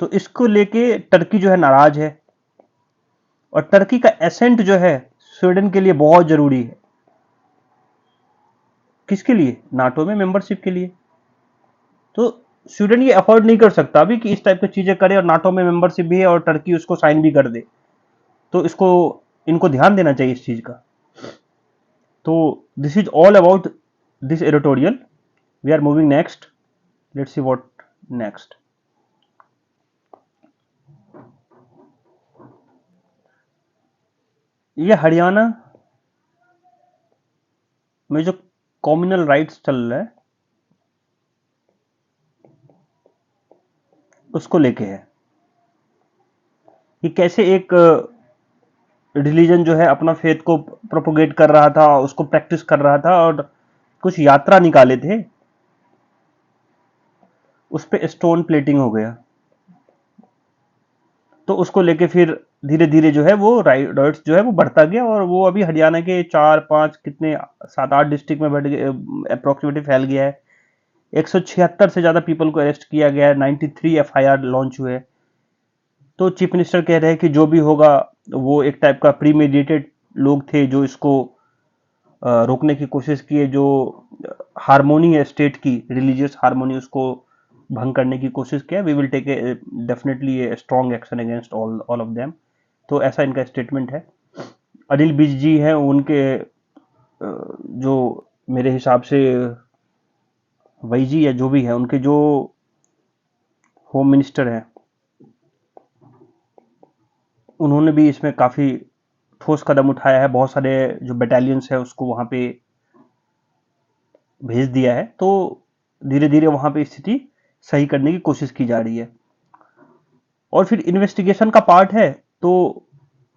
तो इसको लेके टर्की जो है नाराज है, और टर्की का एसेंट जो है स्वीडन के लिए बहुत जरूरी है। किसके लिए? नाटो में मेंबरशिप के लिए। तो स्वीडन ये अफोर्ड नहीं कर सकता अभी कि इस टाइप की चीजें करे और नाटो में मेंबरशिप भी है और टर्की उसको साइन भी कर दे। तो इसको इनको ध्यान देना चाहिए इस चीज का। तो this is all about this editorial. We are moving next. Let's see what next. ये हरियाणा में जो कम्युनल राइट्स चल रहा है उसको लेके है कि कैसे एक रिलीजन जो है अपना फेथ को प्रोपोगेट कर रहा था, उसको प्रैक्टिस कर रहा था, और कुछ यात्रा निकाले थे, उस पे स्टोन प्लेटिंग हो गया। तो उसको लेके फिर धीरे धीरे जो है वो राइट्स जो है वो बढ़ता गया, और वो अभी हरियाणा के 4-5 कितने 7-8 डिस्ट्रिक्ट में बढ़ गए, अप्रोक्सीमेटली फैल गया है। 176 से ज्यादा पीपल को अरेस्ट किया गया है, 93 एफआईआर लॉन्च हुए। तो चीफ मिनिस्टर कह रहे हैं कि जो भी होगा वो एक टाइप का प्रीमेडिटेड लोग थे जो इसको रोकने की कोशिश किए, जो हारमोनी है स्टेट की, रिलीजियस हारमोनी, उसको भंग करने की कोशिश किया। We will take a definitely a strong action against all of them. तो ऐसा इनका स्टेटमेंट है। अनिल विज जी हैं उनके जो मेरे हिसाब से वही जी या जो भी है उनके जो होम मिनिस्टर हैं, उन्होंने भी इसमें काफी ठोस कदम उठाया है। बहुत सारे जो बटालियंस है उसको वहां पे भेज दिया है। तो धीरे धीरे वहां पे स्थिति सही करने की कोशिश की जा रही है। और फिर इन्वेस्टिगेशन का पार्ट है, तो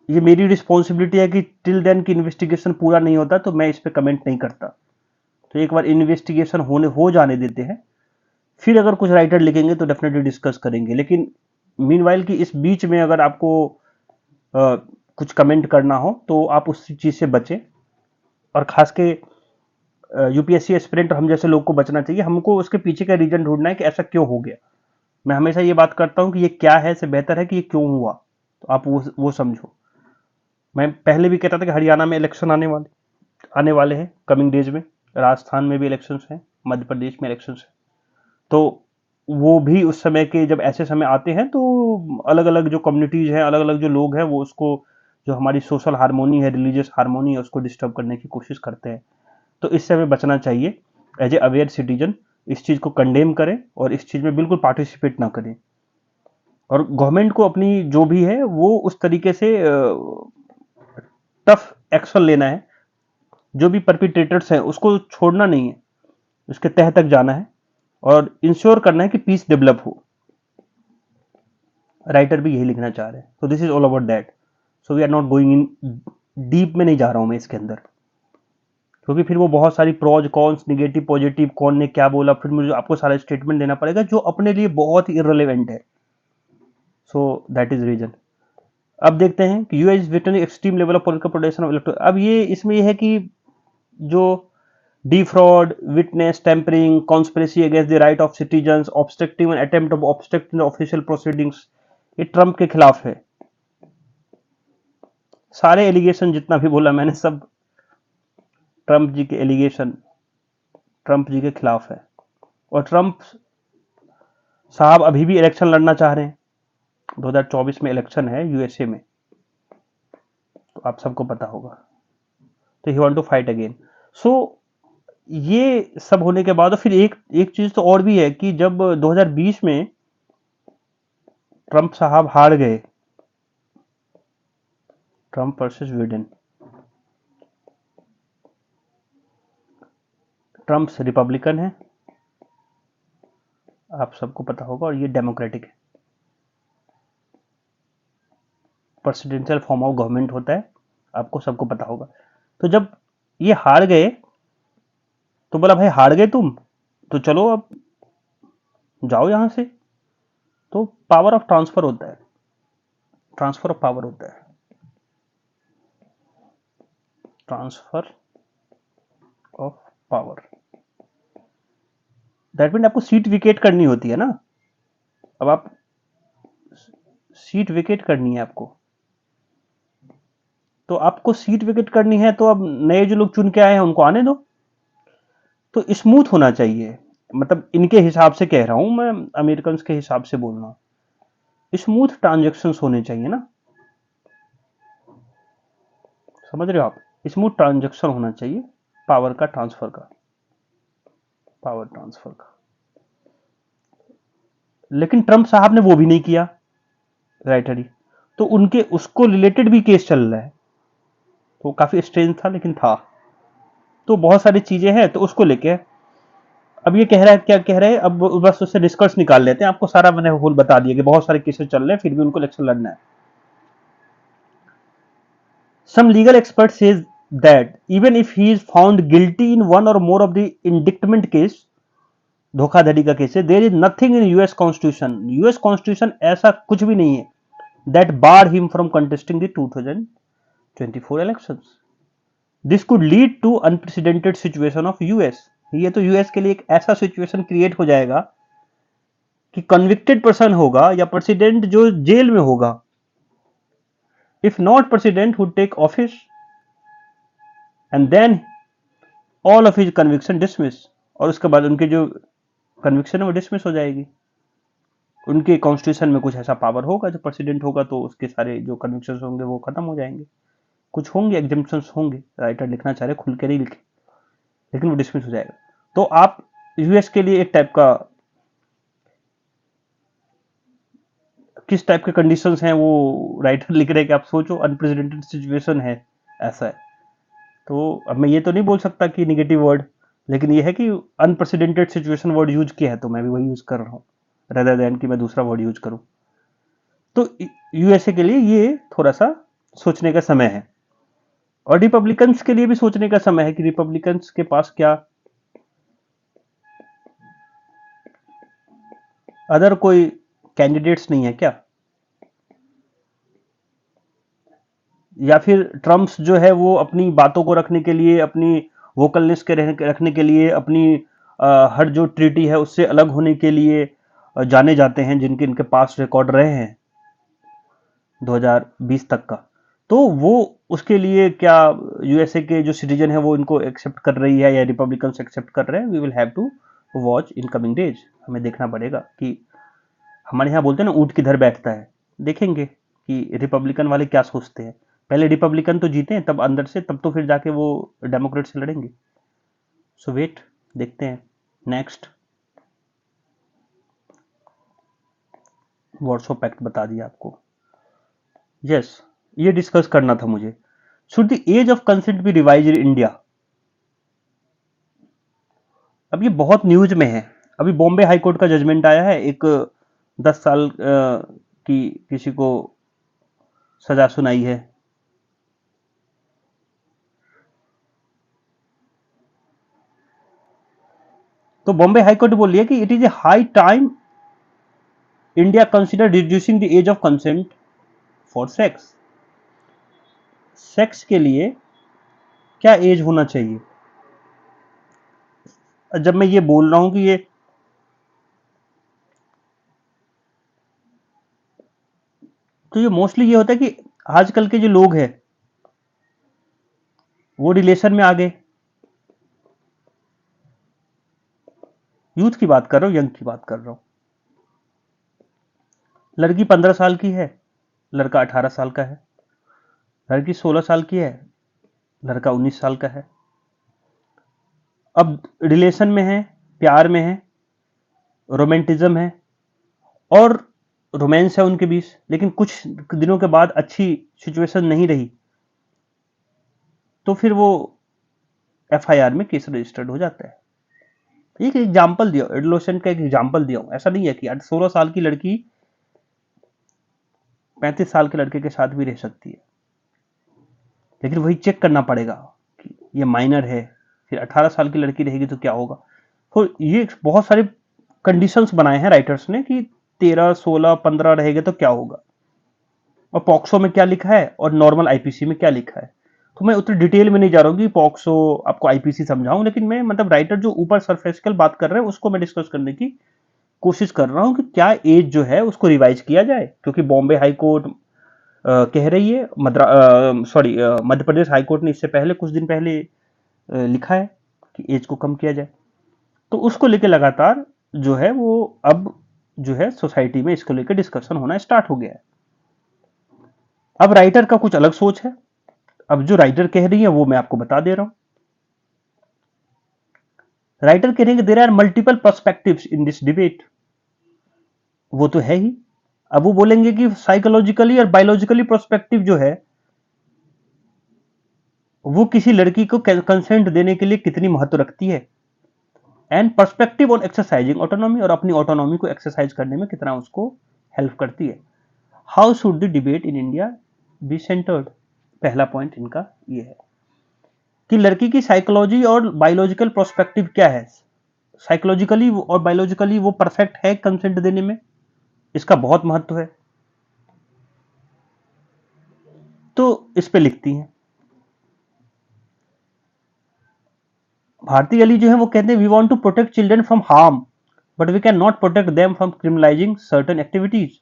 ये मेरी रिस्पॉन्सिबिलिटी है कि टिल देन की इन्वेस्टिगेशन पूरा नहीं होता तो मैं इस पर कमेंट नहीं करता। तो एक बार इन्वेस्टिगेशन हो जाने देते हैं, फिर अगर कुछ राइटर लिखेंगे तो डेफिनेटली डिस्कस करेंगे। लेकिन मीनवाइल की इस बीच में अगर आपको कुछ कमेंट करना हो तो आप उस चीज से बचें। और खास के यूपीएससी एस्पिरेंट हम जैसे लोग को बचना चाहिए। हमको उसके पीछे का रीजन ढूंढना है कि ऐसा क्यों हो गया। मैं हमेशा ये बात करता हूं कि ये क्या है, इससे बेहतर है कि ये क्यों हुआ। तो आप वो समझो। मैं पहले भी कहता था कि हरियाणा में इलेक्शन आने वाले हैं कमिंग डेज में। राजस्थान में भी इलेक्शंस हैं, मध्य प्रदेश में इलेक्शंस हैं। तो वो भी उस समय के जब ऐसे समय आते हैं तो अलग अलग जो कम्युनिटीज हैं, अलग अलग जो लोग हैं, वो उसको जो हमारी सोशल हारमोनी है, रिलीजियस हारमोनी है, उसको डिस्टर्ब करने की कोशिश करते हैं। तो इससे हमें बचना चाहिए। एज ए अवेयर सिटीजन इस चीज को कंडेम करें और इस चीज में बिल्कुल पार्टिसिपेट ना करें। और गवर्नमेंट को अपनी जो भी है वो उस तरीके से टफ एक्शन लेना है। जो भी परपिट्रेटर्स हैं उसको छोड़ना नहीं है, उसके तह तक जाना है और इंश्योर करना है कि पीस डेवलप हो। राइटर भी यही लिखना चाह रहे हैं। तो this is all about that. So we are not going in deep में नहीं जा रहा हूं मैं इसके अंदर, क्योंकि फिर वो बहुत सारी प्रोज कॉन्स, निगेटिव पॉजिटिव, कौन ने क्या बोला, फिर मुझे आपको सारा स्टेटमेंट देना पड़ेगा जो अपने लिए बहुत ही इररिलेवेंट है। So that is reason. अब देखते हैं कि US witness extreme level of political protection of electoral. अब ये इसमें ये है कि जो defraud, witness tampering, conspiracy against the right of citizens, obstructing and attempt of obstructing the official proceedings, ये ट्रंप के खिलाफ है। सारे एलिगेशन जितना भी बोला मैंने सब ट्रंप जी के एलिगेशन ट्रंप जी के खिलाफ है। और ट्रंप साहब अभी भी इलेक्शन लड़ना चाह रहे हैं। 2024 में इलेक्शन है यूएसए में, तो आप सबको पता होगा। तो he want to fight again. So ये सब होने के बाद फिर एक चीज तो और भी है कि जब 2020 में ट्रंप साहब हार गए, Trump versus Biden, Trump Republican है, आप सबको पता होगा, और ये डेमोक्रेटिक है। प्रेसिडेंशियल फॉर्म ऑफ गवर्नमेंट होता है, आपको सबको पता होगा। तो जब ये हार गए तो बोला भाई हार गए तुम, तो चलो अब जाओ यहां से। तो पावर ऑफ ट्रांसफर होता है, ट्रांसफर ऑफ पावर होता है, transfer of power. That mean आपको सीट विकेट करनी होती है ना। अब आप सीट विकेट करनी है आपको, तो आपको सीट विकेट करनी है, तो अब नए जो लोग चुन के आए हैं उनको आने दो। तो स्मूथ होना चाहिए, मतलब इनके हिसाब से कह रहा हूं मैं, अमेरिकन के हिसाब से बोल रहा हूं, स्मूथ ट्रांजेक्शन होने चाहिए ना, समझ रहे हो आप। स्मूथ ट्रांजेक्शन होना चाहिए पावर का, ट्रांसफर का, पावर ट्रांसफर का। लेकिन ट्रंप साहब ने वो भी नहीं किया, राइटरी। तो उनके उसको रिलेटेड भी केस चल रहा है, तो काफी स्ट्रेंज था लेकिन था। तो बहुत सारी चीजें हैं, तो उसको लेके अब ये कह रहा है, क्या कह रहे हैं, अब बस उससे निष्कर्ष निकाल लेते हैं। आपको सारा मैंने होल बता दिया कि बहुत सारे केसेस चल रहे हैं, फिर भी उनको इलेक्शन लड़ना है। Some legal experts says that even if he is found guilty in one or more of the indictment case, धोखाधड़ी का केस है, there is nothing in US constitution, US constitution ऐसा कुछ भी नहीं है that bar him from contesting the 2024 elections. This could lead to unprecedented situation of US. ये तो यूएस के लिए एक ऐसा सिचुएशन क्रिएट हो जाएगा कि कन्विक्टेड पर्सन होगा या प्रेसिडेंट जो जेल में होगा, if not president would take office and then all of his conviction dismiss, और उसके बाद उनके जो कन्विक्शन है वो डिसमिस हो जाएगी। उनके कॉन्स्टिट्यूशन में कुछ ऐसा पावर होगा, जो प्रेसिडेंट होगा तो उसके सारे जो कन्विक्शन होंगे वो खत्म हो जाएंगे। कुछ होंगे एग्जाम्पशन होंगे, राइटर लिखना चाह रहे खुल के नहीं लिखे, लेकिन वो डिसमिस हो जाएगा। तो आप यूएस के लिए एक टाइप का किस टाइप के कंडीशंस हैं वो राइटर लिख रहे हैं कि आप सोचो अनप्रेसिडेंटेड सिचुएशन है, ऐसा है। तो अब मैं ये तो नहीं बोल सकता कि निगेटिव वर्ड, लेकिन ये है कि अनप्रेसिडेंटेड सिचुएशन वर्ड यूज किया है, तो मैं भी वही यूज कर रहा हूँ रेदर देन कि मैं दूसरा वर्ड यूज करूं। तो यूएसए के लिए ये थोड़ा सा सोचने का समय है, और रिपब्लिकन्स के लिए भी सोचने का समय है कि रिपब्लिकन्स के पास क्या अदर कोई कैंडिडेट्स नहीं है क्या, या फिर ट्रम्प्स जो है वो अपनी बातों को रखने के लिए, अपनी वोकलनेस के रखने के लिए, अपनी हर जो ट्रीटी है उससे अलग होने के लिए जाने जाते हैं, जिनके इनके पास रिकॉर्ड रहे हैं 2020 तक का। तो वो उसके लिए क्या यूएसए के जो सिटीजन है वो इनको एक्सेप्ट कर रही है या रिपब्लिकन्स एक्सेप्ट कर रहे हैं, we will have to watch in coming days. हमें देखना पड़ेगा कि हमारे यहाँ बोलते हैं ना ऊंट किधर बैठता है, देखेंगे कि रिपब्लिकन वाले क्या सोचते हैं। पहले रिपब्लिकन तो जीते हैं तब अंदर से, तब तो फिर जाके वो डेमोक्रेट से लड़ेंगे। सो वेट, देखते हैं। नेक्स्ट, वॉर्सो पैक्ट बता दिया आपको। यस, ये डिस्कस करना था मुझे। Should the age of consent be revise in India. अब ये बहुत न्यूज में है। अभी बॉम्बे हाई कोर्ट का जजमेंट आया है, एक 10 साल की किसी को सजा सुनाई है। तो बॉम्बे हाई कोर्ट बोल रही है कि it is a high time India consider reducing the age of consent for sex, sex के लिए क्या एज होना चाहिए? जब मैं ये बोल रहा हूं कि ये, तो ये मोस्टली ये होता है कि आजकल के जो लोग हैं वो रिलेशन में आ गए, यूथ की बात कर रहा हूं, यंग की बात कर रहा हूं। लड़की 15 साल की है, लड़का 18 साल का है, लड़की 16 साल की है, लड़का 19 साल का है। अब रिलेशन में है, प्यार में है, रोमांटिज्म है और रोमांस है उनके बीच, लेकिन कुछ दिनों के बाद अच्छी सिचुएशन नहीं रही, तो फिर वो एफआईआर में केस रजिस्टर्ड हो जाता है। एक एग्जाम्पल दिया, एडोलेसेंट का एक एग्जाम्पल दिया हूं। ऐसा नहीं है कि 16 साल की लड़की 35 साल के लड़के के साथ भी रह सकती है, लेकिन वही चेक करना पड़ेगा कि ये माइनर है। फिर 18 साल की लड़की रहेगी तो क्या होगा। तो ये बहुत सारे कंडीशंस बनाए हैं राइटर्स ने कि 13, 16, 15 रहेगा तो क्या होगा, और पॉक्सो में क्या लिखा है और नॉर्मल आईपीसी में क्या लिखा है। तो मैं उतनी डिटेल में नहीं जा रहा हूँ कि पॉक्सो आपको आईपीसी समझाऊं, लेकिन मैं मतलब राइटर जो ऊपर सरफेसिकल बात कर रहे हैं उसको मैं डिस्कस करने की कोशिश कर रहा हूं कि क्या एज जो है उसको रिवाइज किया जाए, क्योंकि बॉम्बे हाई कोर्ट कह रही है, मध्य प्रदेश हाई कोर्ट ने इससे पहले कुछ दिन पहले लिखा है कि एज को कम किया जाए। तो उसको लेकर लगातार जो है वो अब जो है सोसाइटी में इसको लेकर डिस्कशन होना स्टार्ट हो गया है। अब राइटर का कुछ अलग सोच है। अब जो राइटर कह रही है वो मैं आपको बता दे रहा हूं। राइटर कह रहे हैं कि there are multiple perspectives in this debate. वो तो है ही। अब वो बोलेंगे कि साइकोलॉजिकली और बायोलॉजिकली पर्सपेक्टिव जो है वो किसी लड़की को कंसेंट देने के लिए कितनी महत्व रखती है, and perspective on exercising autonomy, और अपनी ऑटोनॉमी को एक्सरसाइज करने में कितना उसको हेल्प करती है। How should the debate in India be centred. पहला पॉइंट इनका ये है कि लड़की की साइकोलॉजी और बायोलॉजिकल पर्सपेक्टिव क्या है। साइकोलॉजिकली और बायोलॉजिकली वो परफेक्ट है कंसेंट देने में, इसका बहुत महत्व है। तो इस पे लिखती हैं भारती अली जो है, वो कहते हैं we want to protect children from harm but we can not protect them from criminalising certain activities.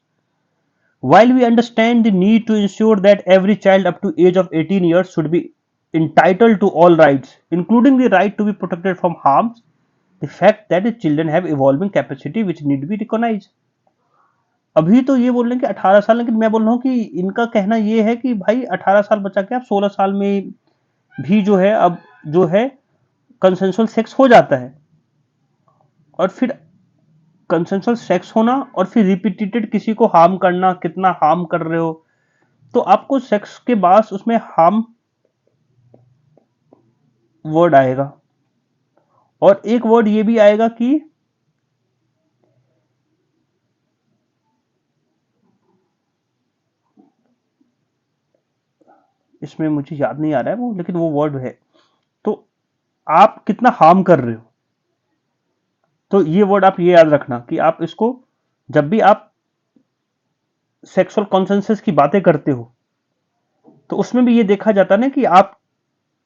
While we understand the need to ensure that every child up to age of 18 years should be entitled to all rights, including the right to be protected from harms, the fact that the children have evolving capacity which need to be recognized. अभी तो ये बोल रहे हैं कि 18 साल, लेकिन मैं बोल रहा हूँ कि इनका कहना ये है कि भाई 18 साल बचा के आप 16 साल में भी जो है अब जो है कंसेंसुअल सेक्स हो जाता है, और फिर कंसेंसुअल सेक्स होना और फिर रिपीटेड किसी को हार्म करना, कितना हार्म कर रहे हो, तो आपको सेक्स के बाद उसमें हार्म वर्ड आएगा, और एक वर्ड ये भी आएगा कि इसमें मुझे याद नहीं आ रहा है वो, लेकिन वो वर्ड है। तो आप कितना हार्म कर रहे हो, तो ये वर्ड आप ये याद रखना कि आप इसको जब भी आप सेक्सुअल कॉन्सेंसस की बातें करते हो तो उसमें भी ये देखा जाता है ना कि आप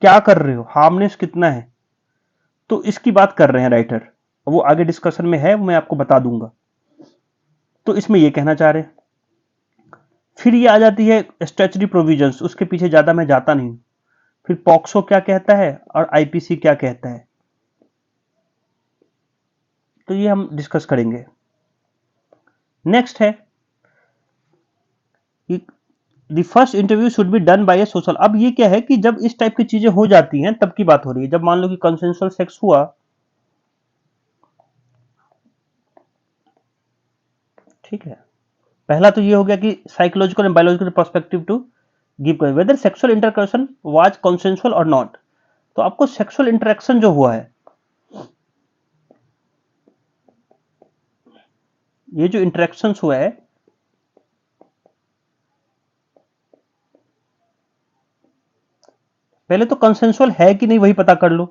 क्या कर रहे हो, हार्मनेस कितना है। तो इसकी बात कर रहे हैं राइटर, वो आगे डिस्कशन में है, मैं आपको बता दूंगा। तो इसमें ये कहना चाह रहे हैं। फिर ये आ जाती है स्टैट्यूटरी प्रोविजंस, उसके पीछे ज्यादा मैं जाता नहीं। फिर पॉक्सो क्या कहता है और आईपीसी क्या कहता है, तो ये हम डिस्कस करेंगे। नेक्स्ट है the first interview should be done by A social. अब ये क्या है कि जब इस टाइप की चीजें हो जाती हैं तब की बात हो रही है। जब मान लो कि कंसेंसुअल सेक्स हुआ, ठीक है, पहला तो ये हो गया कि psychological and biological perspective to give whether sexual interaction was consensual और नॉट। तो आपको सेक्सुअल इंटरेक्शन जो हुआ है, ये जो इंटरेक्शन हुआ है, पहले तो कंसेंसुअल है कि नहीं वही पता कर लो,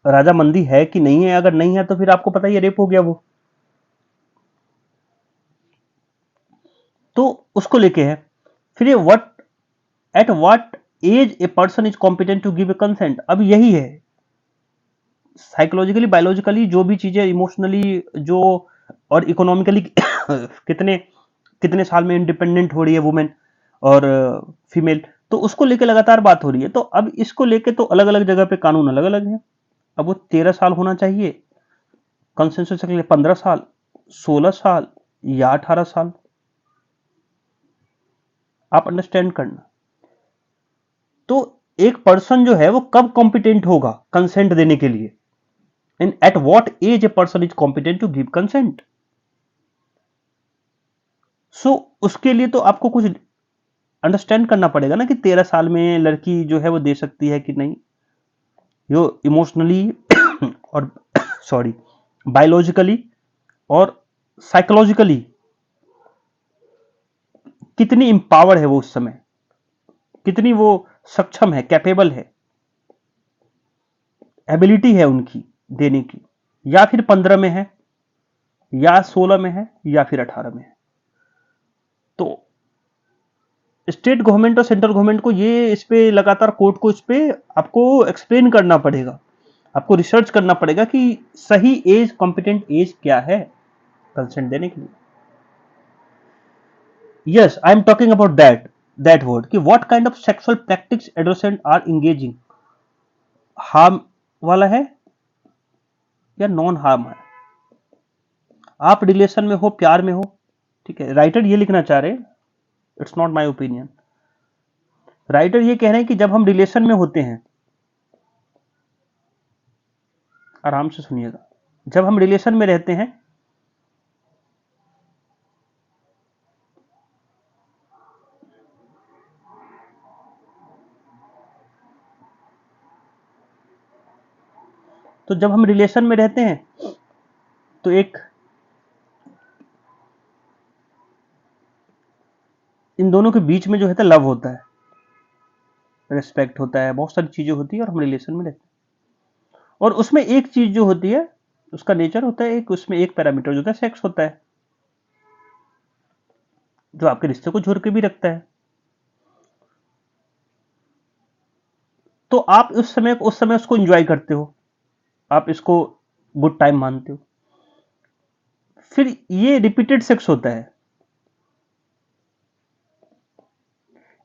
राजामंदी है कि नहीं है। अगर नहीं है तो फिर आपको पता ही रेप हो गया वो। तो उसको लेके है। फिर ये at what age a person is competent to give a consent, अब यही है साइकोलॉजिकली बायोलॉजिकली जो भी चीजें इमोशनली जो और इकोनॉमिकली कितने कितने साल में इंडिपेंडेंट हो रही है वुमेन और फीमेल, तो उसको लेके लगातार बात हो रही है। तो अब इसको लेके तो अलग अलग जगह पे कानून अलग अलग है। अब वो 13 साल होना चाहिए कंसेंसस के लिए, 15 साल, 16 साल या 18 साल, आप अंडरस्टैंड करना। तो एक पर्सन जो है वो कब कॉम्पिटेंट होगा कंसेंट देने के लिए, and at what age a person is competent to give consent. So उसके लिए तो आपको कुछ अंडरस्टैंड करना पड़ेगा ना कि 13 साल में लड़की जो है वो दे सकती है कि नहीं, जो इमोशनली और सॉरी बायोलॉजिकली और साइकोलॉजिकली कितनी इंपावर है वो उस समय, कितनी वो सक्षम है, कैपेबल है, एबिलिटी है उनकी देने की, या फिर 15 में है या 16 में है या फिर 18 में है। तो स्टेट गवर्नमेंट और सेंट्रल गवर्नमेंट को ये इस पे लगातार कोर्ट को इस पे आपको एक्सप्लेन करना पड़ेगा, आपको रिसर्च करना पड़ेगा कि सही एज कॉम्पिटेंट एज क्या है कंसेंट देने के लिए। Yes, I am talking about that word कि what kind of sexual practice adolescent are engaging, harm वाला है या नॉन हार्म है। आप रिलेशन में हो, प्यार में हो, ठीक है, राइटर ये लिखना चाह रहे हैं, it's not my opinion. Writer ये कह रहे हैं कि जब हम रिलेशन में होते हैं, आराम से सुनिएगा, जब हम रिलेशन में रहते हैं तो जब हम रिलेशन में रहते हैं तो एक इन दोनों के बीच में जो है लव होता है, रिस्पेक्ट होता है, बहुत सारी चीजें होती है और हम रिलेशन में रहते हैं। और उसमें एक चीज जो होती है उसका नेचर होता है, एक उसमें एक पैरामीटर जो होता है सेक्स होता है, जो आपके रिश्ते को जोड़ के भी रखता है। तो आप उस समय उसको एंजॉय करते हो, आप इसको गुड टाइम मानते हो। फिर ये रिपीटेड सेक्स होता है,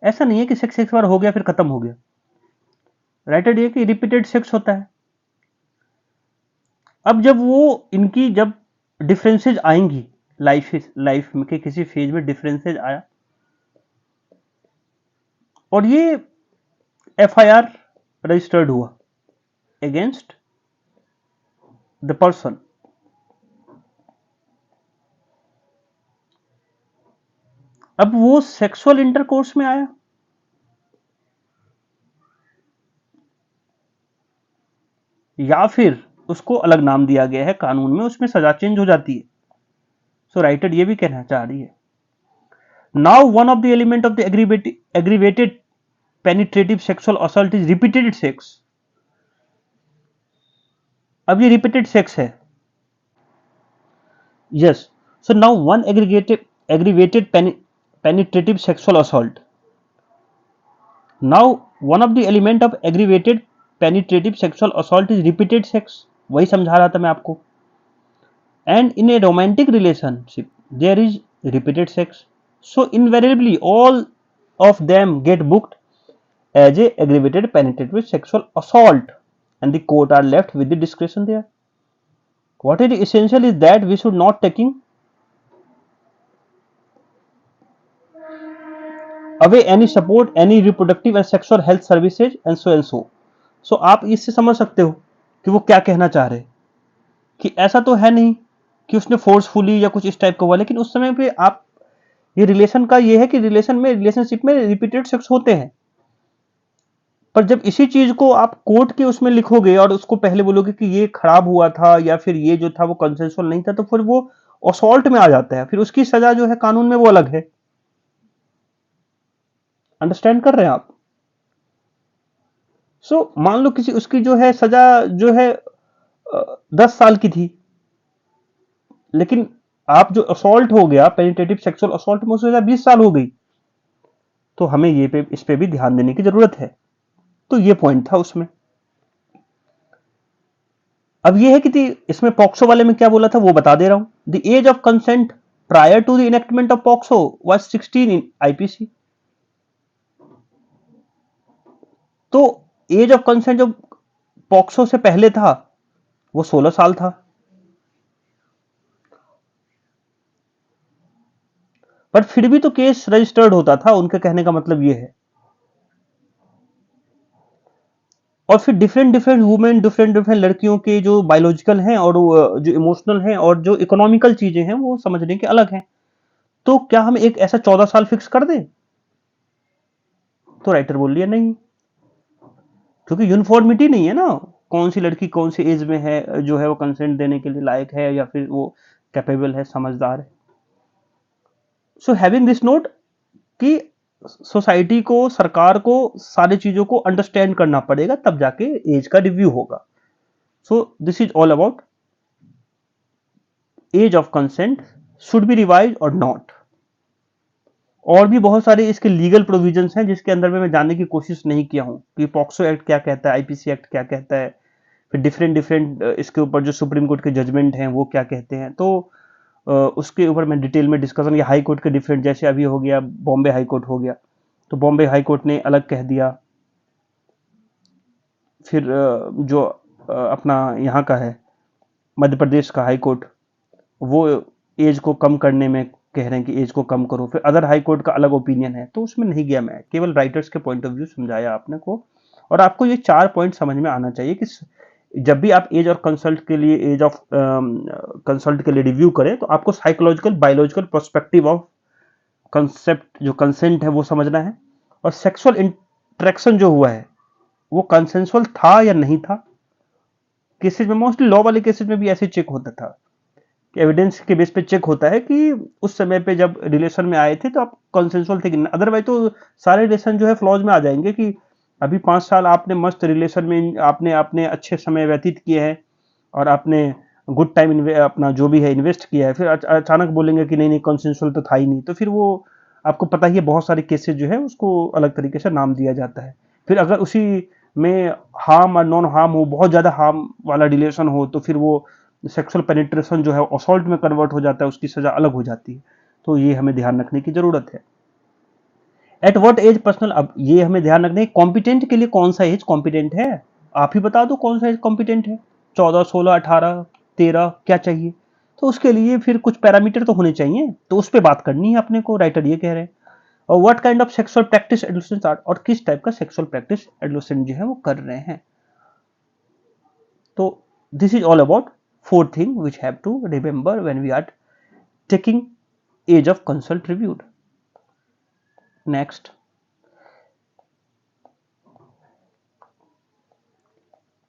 ऐसा नहीं है कि सेक्स एक बार हो गया फिर खत्म हो गया। राइटर ये कि रिपीटेड सेक्स होता है। अब जब वो इनकी जब डिफरेंसेज आएंगी लाइफ में के किसी फेज में डिफरेंसेज आया और ये एफआईआर रजिस्टर्ड हुआ अगेंस्ट द पर्सन, अब वो सेक्सुअल इंटरकोर्स में आया, या फिर उसको अलग नाम दिया गया है कानून में, उसमें सजा चेंज हो जाती है। सो राइटर ये भी कहना चाह रही है, now one of the element of the aggravated penetrative sexual assault is repeated sex. अब ये रिपीटेड सेक्स है। Yes, so now one aggravated penetrative sexual assault. Now one of the element of aggravated penetrative sexual assault is repeated sex, वही समझा रहा था मैं आपको। And in a romantic relationship there is repeated sex, so invariably all of them get booked as a aggravated penetrative sexual assault and the court are left with the discretion there. What is essential is that we should not taking away any support, any reproductive and sexual health services and so and so. So आप इससे समझ सकते हो कि वो क्या कहना चाह रहे हैं, कि ऐसा तो है नहीं कि उसने फोर्सफुली या कुछ इस टाइप का हुआ, लेकिन उस समय पे आप ये रिलेशन का ये है कि रिलेशनशिप में रिपीटेड सेक्स होते हैं। पर जब इसी चीज को आप कोर्ट के उसमें लिखोगे और उसको पहले बोलोगे कि ये खराब हुआ था या फिर ये जो था वो कंसेंसुअल नहीं था, तो फिर वो असॉल्ट में आ जाता है, फिर उसकी सजा जो है कानून में वो अलग है। अंडरस्टैंड कर रहे हैं आप? सो मान लो किसी उसकी जो है सजा जो है 10 साल की थी, लेकिन आप जो असॉल्ट हो गया, पेनिट्रेटिव सेक्सुअल असॉल्ट में उसकी सजा 20 साल हो गई, तो हमें इस पे भी ध्यान देने की जरूरत है। तो ये पॉइंट था उसमें। अब ये है कि इसमें पॉक्सो वाले में क्या बोला था वो बता दे रहा हूं। The age of consent prior to the enactment of POCSO was 16 in IPC. तो एज ऑफ कंसेंट जो पॉक्सो से पहले था वो 16 साल था। पर फिर भी तो केस रजिस्टर्ड होता था, उनके कहने का मतलब ये है। और फिर different different women, different different लड़कियों के जो बायोलॉजिकल हैं और जो इमोशनल हैं और जो इकोनॉमिकल चीजें हैं वो समझने के अलग हैं। तो क्या हम एक ऐसा 14 साल फिक्स कर दें? तो राइटर बोल लिया नहीं, क्योंकि यूनिफॉर्मिटी नहीं है ना, कौन सी लड़की कौन सी एज में है जो है वो कंसेंट देने के लिए लायक है या फिर वो कैपेबल है, समझदार है। सो हैविंग दिस नोट कि सोसाइटी को, सरकार को सारी चीजों को अंडरस्टैंड करना पड़ेगा, तब जाके एज का रिव्यू होगा। So this is all about age of consent should be revise और नॉट। और भी बहुत सारे इसके लीगल प्रोविजंस हैं जिसके अंदर में मैं जानने की कोशिश नहीं किया हूं कि पॉक्सो एक्ट क्या कहता है, आईपीसी एक्ट क्या कहता है, फिर डिफरेंट डिफरेंट इसके ऊपर जो सुप्रीम कोर्ट के जजमेंट हैं वो क्या कहते हैं। तो उसके ऊपर मैं डिटेल में डिस्कशन, या हाई कोर्ट के डिफरेंट, जैसे अभी हो गया बॉम्बे हाई कोर्ट हो गया, तो बॉम्बे हाई कोर्ट ने अलग कह दिया। फिर जो अपना यहाँ का है मध्य प्रदेश का हाई कोर्ट, वो एज को कम करने में कह रहे हैं कि एज को कम करो। फिर अदर हाई कोर्ट का अलग ओपिनियन है, तो उसमें नहीं गया मैं, केवल राइटर्स के पॉइंट ऑफ व्यू समझाया आपने को। और आपको ये 4 पॉइंट समझ में आना चाहिए कि जब भी आप एज और कंसल्ट के लिए, एज ऑफ कंसल्ट के लिए रिव्यू करें, तो आपको psychological, biological perspective of concept, जो कंसेंट है वो समझना है। और सेक्सुअल इंटरेक्शन जो हुआ है वो कंसेंसुअल था या नहीं था। केसेस में, मोस्टली लॉ वाले केसेस में भी ऐसे चेक होता था कि एविडेंस के बेस पे चेक होता है कि उस समय पे जब रिलेशन में आए थे तो आप कंसेंसुअल थे कि नहीं। अदरवाइज तो सारे रिलेशन जो है फ्लॉज में आ जाएंगे कि अभी 5 साल आपने मस्त रिलेशन में, आपने आपने अच्छे समय व्यतीत किए हैं और आपने गुड टाइम अपना जो भी है इन्वेस्ट किया है, फिर अचानक बोलेंगे कि नहीं नहीं कंसेंसुअल तो था ही नहीं। तो फिर वो आपको पता ही है, बहुत सारे केसेस जो है उसको अलग तरीके से नाम दिया जाता है। फिर अगर उसी में हार्म और नॉन हार्म हो, बहुत ज्यादा हार्म वाला रिलेशन हो, तो फिर वो सेक्सुअल पेनिट्रेशन जो है असॉल्ट में कन्वर्ट हो जाता है, उसकी सजा अलग हो जाती है। तो ये हमें ध्यान रखने की जरूरत है। एट व्हाट एज पर्सनल, अब ये हमें ध्यान रखना है कॉम्पिटेंट के लिए कौन सा एज कॉम्पिटेंट है। आप ही बता दो कौन सा एज कॉम्पिटेंट है, 14, 16, 18, 13 क्या चाहिए। तो उसके लिए फिर कुछ पैरामीटर तो होने चाहिए, तो उस पर बात करनी है अपने को, राइटर ये कह रहे हैं। और what kind of sexual practice adolescents are, और किस टाइप का सेक्सुअल प्रैक्टिस एडोलेसेंट जो है वो कर रहे हैं। तो this is all about 4 things which have to remember when we are taking age of consult reviewed. Next,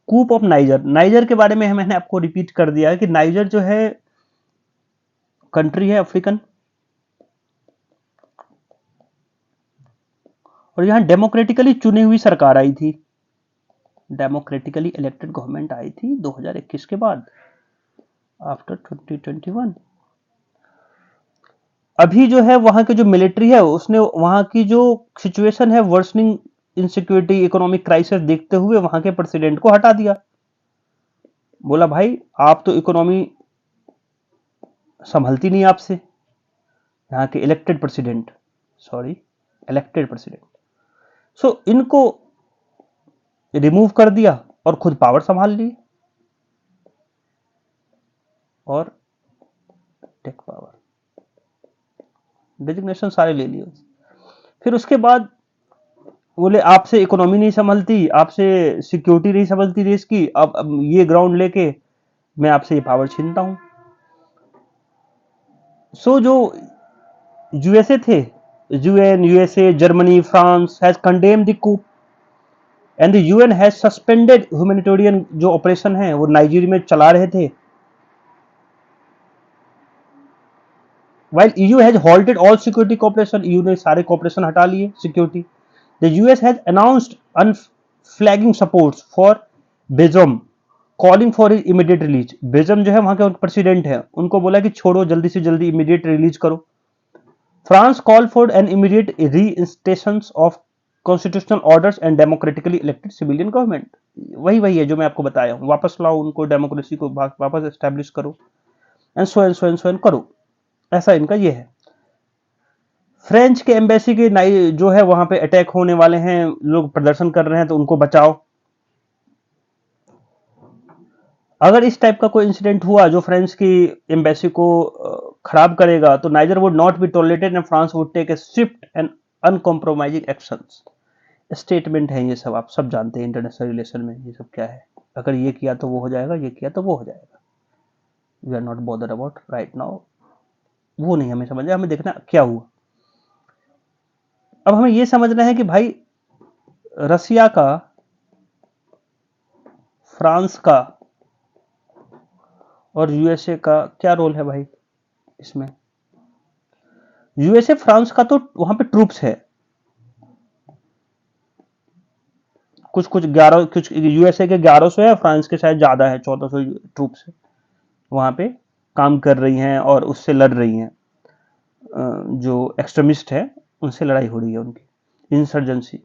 coup of Niger. Niger के बारे में मैंने आपको रिपीट कर दिया है कि नाइजर जो है कंट्री है अफ्रीकन, और यहां डेमोक्रेटिकली चुनी हुई सरकार आई थी, डेमोक्रेटिकली इलेक्टेड गवर्नमेंट आई थी 2021 के बाद, आफ्टर 2021। अभी जो है वहां की जो मिलिट्री है उसने वहां की जो सिचुएशन है, वर्सनिंग इनसिक्योरिटी, इकोनॉमिक क्राइसिस देखते हुए वहां के प्रेसिडेंट को हटा दिया। बोला भाई आप तो इकोनॉमी संभलती नहीं आपसे। यहाँ के elected president, sorry elected president, so इनको रिमूव कर दिया और खुद पावर संभाल ली और टेक पावर, डिजिग्नेशन सारे ले लिए। फिर उसके बाद बोले आपसे इकोनॉमी नहीं संभलती, आपसे सिक्योरिटी नहीं संभलती देश की, अब ये ग्राउंड लेके मैं आपसे ये पावर छीनता हूं। सो जो यूएसए थे, UN, USA, Germany, France has condemn the coup and the UN has suspended humanitarian जो ऑपरेशन है वो नाइजीरिया में चला रहे थे, while EU has halted all security cooperation, EU ने सारे cooperation हटा लिए security. The US has announced unflagging supports for BESOM calling for his immediate release. Bazoum जो है वहां के प्रेसिडेंट है, उनको बोला कि छोड़ो, जल्दी से जल्दी इमीडिएट रिलीज करो। France call for an immediate reinstatement of constitutional orders and democratically elected civilian government. वही है जो मैं आपको बताया हूं, वापस लाओ उनको, डेमोक्रेसी को वापस एस्टेब्लिश करो, and so and so and so and करो। ऐसा इनका ये है। फ्रेंच के एम्बेसी के जो है वहां पे अटैक होने वाले हैं, लोग प्रदर्शन कर रहे हैं, तो उनको बचाओ। अगर इस टाइप का कोई इंसिडेंट हुआ जो फ्रांस की एम्बेसी को खराब करेगा, तो Niger would not be tolerated and France would take a swift and uncompromising actions. Statement है ये सब, आप सब जानते हैं इंटरनेशनल रिलेशन में ये सब क्या है। अगर ये किया तो वो हो जाएगा, ये किया तो वो हो जाएगा। We are not bother about right now, वो नहीं हमें समझना, हमें देखना क्या हुआ। अब हमें ये समझना है कि भाई रसिया का, फ्रांस का और यूएसए का क्या रोल है भाई इसमें। यूएसए फ्रांस का तो वहां पे ट्रूप्स है, कुछ कुछ 11, कुछ यूएसए के 1100 है, फ्रांस के शायद ज्यादा है, 1400 ट्रूप्स है वहां पे, काम कर रही हैं और उससे लड़ रही हैं। जो एक्सट्रीमिस्ट है उनसे लड़ाई हो रही है उनकी, इंसर्जेंसी।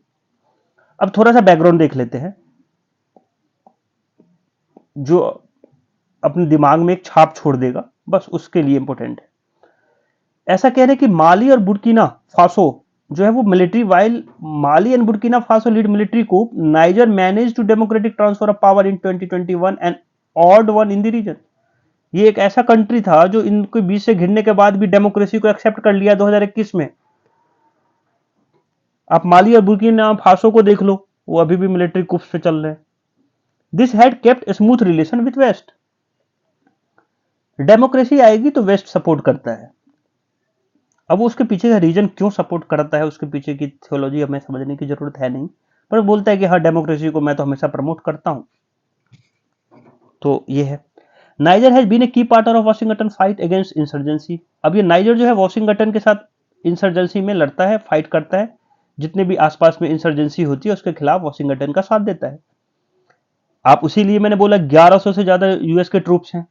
अब थोड़ा सा बैकग्राउंड देख लेते हैं जो अपने दिमाग में एक छाप छोड़ देगा, बस उसके लिए इंपॉर्टेंट है। ऐसा कह रहे हैं कि माली और बुर्किना फासो जो है वो military, while Mali and Burkina Faso lead military coup, Niger manage to democratic transfer of power in 2021 and odd one in the region. ये एक ऐसा कंट्री था जो इनके बीच से घिरने के बाद भी डेमोक्रेसी को एक्सेप्ट कर लिया 2021 में। आप माली और बुर्किना फासो को देख लो, वो अभी भी मिलिट्री कुप्स पे चल रहे हैं। This had kept smooth relation with west. Democracy आएगी तो वेस्ट सपोर्ट करता है। अब वो उसके पीछे का रीजन क्यों सपोर्ट करता है, उसके पीछे की थियोलॉजी हमें समझने की जरूरत है नहीं, पर बोलता है कि हाँ डेमोक्रेसी को मैं तो हमेशा प्रमोट करता हूं। तो ये है। नाइजर हैज बीन ए की partner of Washington fight against insurgency. अब ये नाइजर जो है वाशिंगटन के साथ इंसर्जेंसी में लड़ता है, फाइट करता है, जितने भी आसपास में इंसर्जेंसी होती है उसके खिलाफ वाशिंगटन का साथ देता है। आप उसी लिए मैंने बोला 1100 से ज्यादा यूएस के ट्रूप्स हैं।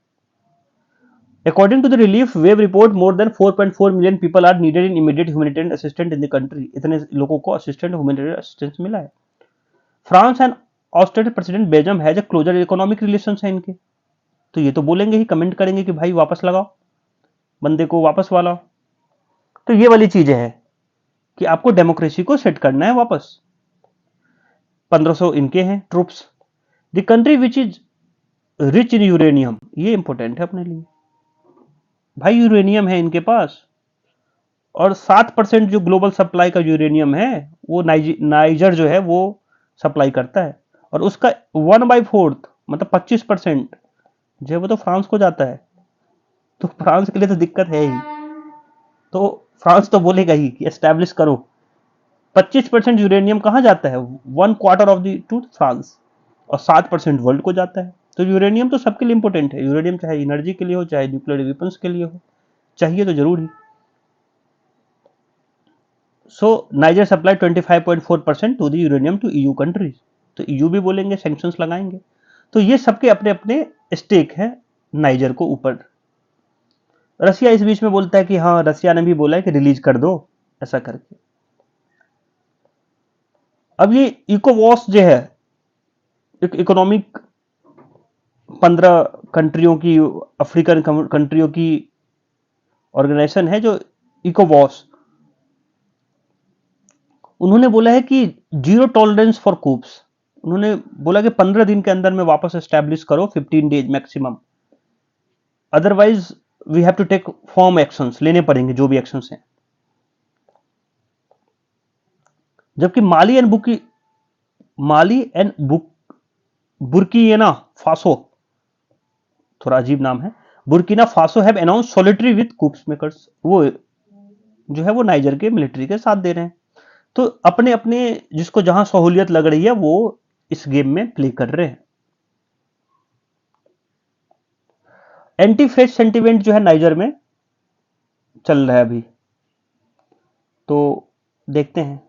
According to the relief wave report, more than 4.4 million people are needed in immediate humanitarian assistance in the country. इतने लोगों को असिस्टेंट ह्यूमैनिटेरियन असिस्टेंस मिला है। France and Australia president Belgium has a closer economic relation है इनके, तो ये तो बोलेंगे ही, कमेंट करेंगे कि भाई वापस लगाओ, बंदे को वापस वाला। तो ये वाली चीजें है कि आपको डेमोक्रेसी को सेट करना है वापस। 1500 इनके हैं troops. The country which is rich in uranium, ये इंपॉर्टेंट है अपने लिए भाई, यूरेनियम है इनके पास, और 7% जो ग्लोबल सप्लाई का यूरेनियम है वो नाइजर जो है वो सप्लाई करता है, और उसका 1/4 मतलब 25% जो है वो तो फ्रांस को जाता है। तो फ्रांस के लिए तो दिक्कत है ही, तो फ्रांस तो बोलेगा ही कि एस्टेब्लिश करो। 25% यूरेनियम कहां जाता है, 1/4 ऑफ द टू फ्रांस, और 7% वर्ल्ड को जाता है। तो यूरेनियम तो सबके लिए इंपॉर्टेंट है, यूरेनियम चाहे एनर्जी के लिए हो, चाहे न्यूक्लियर वेपन्स के लिए हो, चाहिए तो जरूर ही। So Niger supplied 25.4% to the uranium to EU countries, तो ईयू भी बोलेंगे सैंक्शंस लगाएंगे। तो ये सबके अपने अपने स्टेक है नाइजर को ऊपर। रसिया इस बीच में बोलता है कि हाँ, रसिया ने भी बोला है कि रिलीज कर दो ऐसा करके। अब ये इकोवॉस जो है एक इकोनॉमिक 15 कंट्रियों की, अफ्रीकन कंट्रियों की ऑर्गेनाइजेशन है जो इकोवॉस, उन्होंने बोला है कि जीरो टॉलरेंस फॉर कूप्स। उन्होंने बोला कि 15 दिन के अंदर में वापस एस्टैब्लिश करो, 15 days maximum, otherwise we have to take form actions, लेने पड़ेंगे जो भी एक्शंस हैं। जबकि माली एंड बुर्किना फासो, थोड़ा अजीब नाम है, Burkina Faso have announce solitary with coups makers, वो जो है वो नाइजर के मिलिट्री के साथ दे रहे हैं। तो अपने अपने जिसको जहां सहूलियत लग रही है वो इस गेम में प्ले कर रहे हैं। एंटी फ्रेश सेंटिमेंट जो है नाइजर में चल रहा है अभी, तो देखते हैं।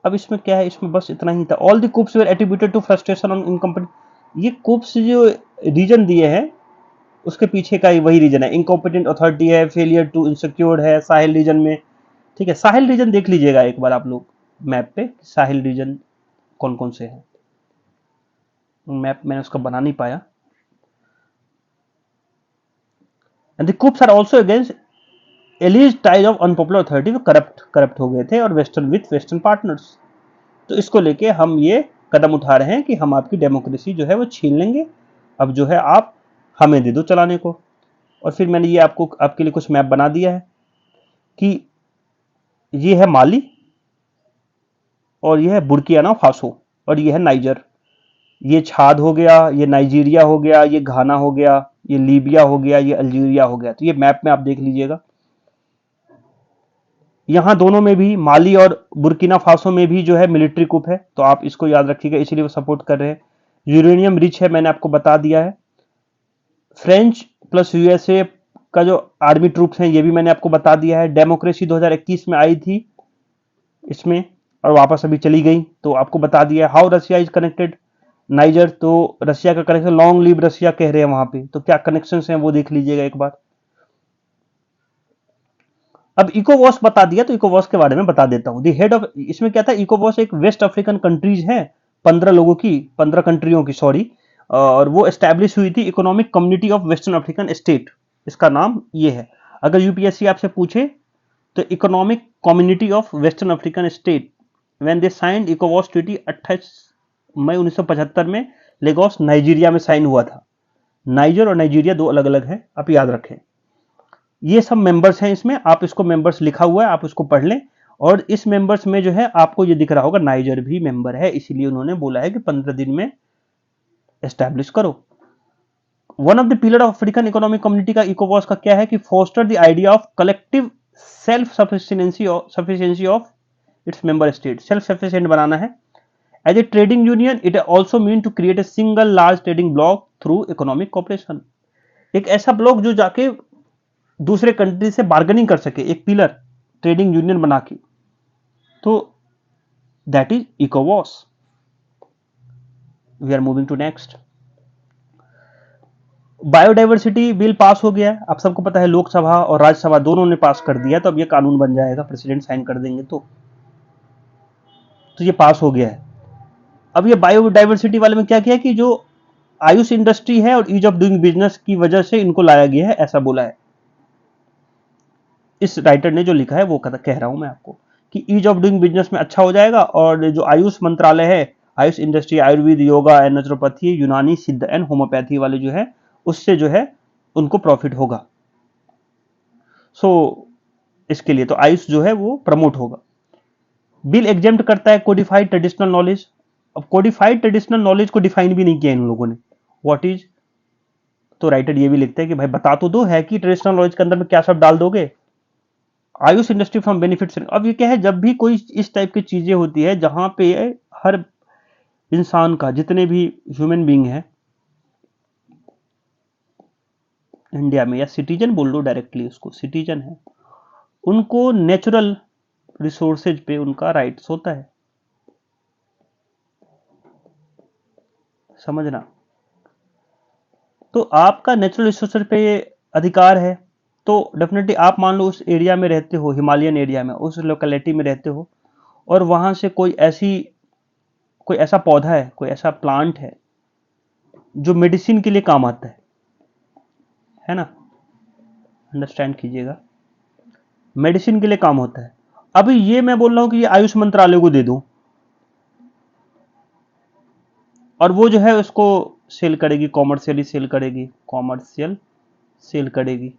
अब इसमें क्या है, इसमें बस इतना ही था। All the coups were attributed to frustration on incompetent. ये कूप्स जो रीजन दिए हैं उसके पीछे का ही वही रीजन है। इनकॉम्पिटेंट अथॉरिटी है, फेलियर टू इंसिक्योर्ड है साहिल रीजन में। ठीक है, साहिल रीजन देख लीजिएगा एक बार आप लोग मैप पे, साहिल रीजन कौन कौन से हैं। मैप मैंने उसका बना नहीं पाया। And the coups are also against alleged ties of unpopular authority, वो करप्ट हो गए थे और वेस्टर्न विथ वेस्टर्न पार्टनर्स। तो इसको लेके हम ये कदम उठा रहे हैं कि हम आपकी डेमोक्रेसी जो है वो छीन लेंगे, अब जो है आप हमें दे दो चलाने को। और फिर मैंने ये आपके लिए कुछ मैप बना दिया है कि ये है माली और ये है बुर्कियाना फासो और ये है नाइजर। ये छाद हो गया, ये नाइजीरिया हो गया, ये घाना हो गया, ये लीबिया हो गया, ये अल्जीरिया हो गया। तो ये मैप में आप देख लीजिएगा, यहां दोनों में भी, माली और बुर्किना फासो में भी जो है मिलिट्री कुप है, तो आप इसको याद रखिएगा, इसीलिए वो सपोर्ट कर रहे हैं। यूरेनियम रिच है, मैंने आपको बता दिया है। फ्रेंच प्लस यूएसए का जो आर्मी ट्रूप्स हैं ये भी मैंने आपको बता दिया है। डेमोक्रेसी 2021 में आई थी इसमें और वापस अभी चली गई, तो आपको बता दिया। How Russia is connected niger, तो रशिया का कनेक्शन, लॉन्ग लिव रशिया कह रहे हैं वहां पे, तो क्या कनेक्शन हैं वो देख लीजिएगा एक बार। अब इकोवॉस बता दिया तो इकोवॉस के बारे में बता देता हूं। दी हेड ऑफ, इसमें क्या था, इकोवॉस एक वेस्ट अफ्रीकन कंट्रीज है, 15 लोगों की, 15 कंट्रियों की सॉरी, और वो एस्टैब्लिश हुई थी economic community of western African state, इसका नाम ये है। अगर यूपीएससी आपसे पूछे तो economic community of western African state, when they signed इकोवॉस ट्रीटी 28 मई 1975 में लेगोस नाइजीरिया में साइन हुआ था। नाइजर और नाइजीरिया दो अलग अलग है, आप याद रखें। ये सब मेंबर्स हैं इसमें, आप इसको मेंबर्स लिखा हुआ है, आप इसको पढ़ लें। और इस मेंबर्स में जो है आपको ये दिख रहा होगा नाइजर भी मेंबर है, इसीलिए उन्होंने बोला है कि 15 दिन में एस्टैब्लिश करो। One of the pillar of African economic community का इकोवॉस का क्या है कि foster the idea of collective self sufficiency of its member state, self sufficient बनाना है। As a trading union it also mean to create a single large trading block through economic cooperation, एक ऐसा ब्लॉक जो जाके दूसरे country से bargaining कर सके, एक पिलर ट्रेडिंग यूनियन बना के, तो दैट इज इकोवॉस। We are moving to next. Biodiversity bill pass हो गया है, आप सबको पता है, लोकसभा और राज्यसभा दोनों ने पास कर दिया, तो अब ये कानून बन जाएगा, प्रेसिडेंट साइन कर देंगे तो ये पास हो गया है। अब ये बायोडाइवर्सिटी वाले में क्या किया कि जो आयुष इंडस्ट्री है और ईज ऑफ डूइंग बिजनेस की वजह से इनको लाया गया है, ऐसा बोला है इस राइटर ने जो लिखा है, वो कह रहा हूं मैं आपको कि ईज ऑफ डूइंग बिजनेस में अच्छा हो जाएगा। और जो आयुष मंत्रालय है, Ayush industry, Ayurveda, yoga and naturopathy, यूनानी, सिद्ध एंड होम्योपैथी वाले जो है, उससे जो है उनको प्रॉफिट होगा। सो इसके लिए तो आयुष जो है वो प्रमोट होगा। बिल एग्जेम्प्ट करता है कोडिफाइड ट्रेडिशनल नॉलेज। अब कोडिफाइड ट्रेडिशनल नॉलेज को डिफाइन भी नहीं किया इन लोगों ने, व्हाट इज। तो राइटर ये भी लिखते हैं कि भाई बता तो दो है कि ट्रेडिशनल नॉलेज के अंदर में क्या सब डाल दोगे। Ayush industry from benefits. अब ये क्या है, जब भी कोई इस टाइप की चीजें होती है जहां पे हर इंसान का, जितने भी ह्यूमन बीइंग है इंडिया में, या सिटीजन बोल लो डायरेक्टली, उसको सिटीजन है, उनको नेचुरल रिसोर्सेज पे उनका राइट्स होता है, समझना। तो आपका नेचुरल रिसोर्सेज पे अधिकार है, तो डेफिनेटली आप मान लो उस एरिया में रहते हो, हिमालयन एरिया में, उस लोकेलिटी में रहते हो, और वहां से कोई ऐसा पौधा है, कोई ऐसा प्लांट है जो मेडिसिन के लिए काम आता है ना, अंडरस्टैंड कीजिएगा, मेडिसिन के लिए काम होता है। अभी ये मैं बोल रहा हूं कि ये आयुष मंत्रालय को दे दो, और वो जो है उसको सेल करेगी, कॉमर्शियल सेल करेगी।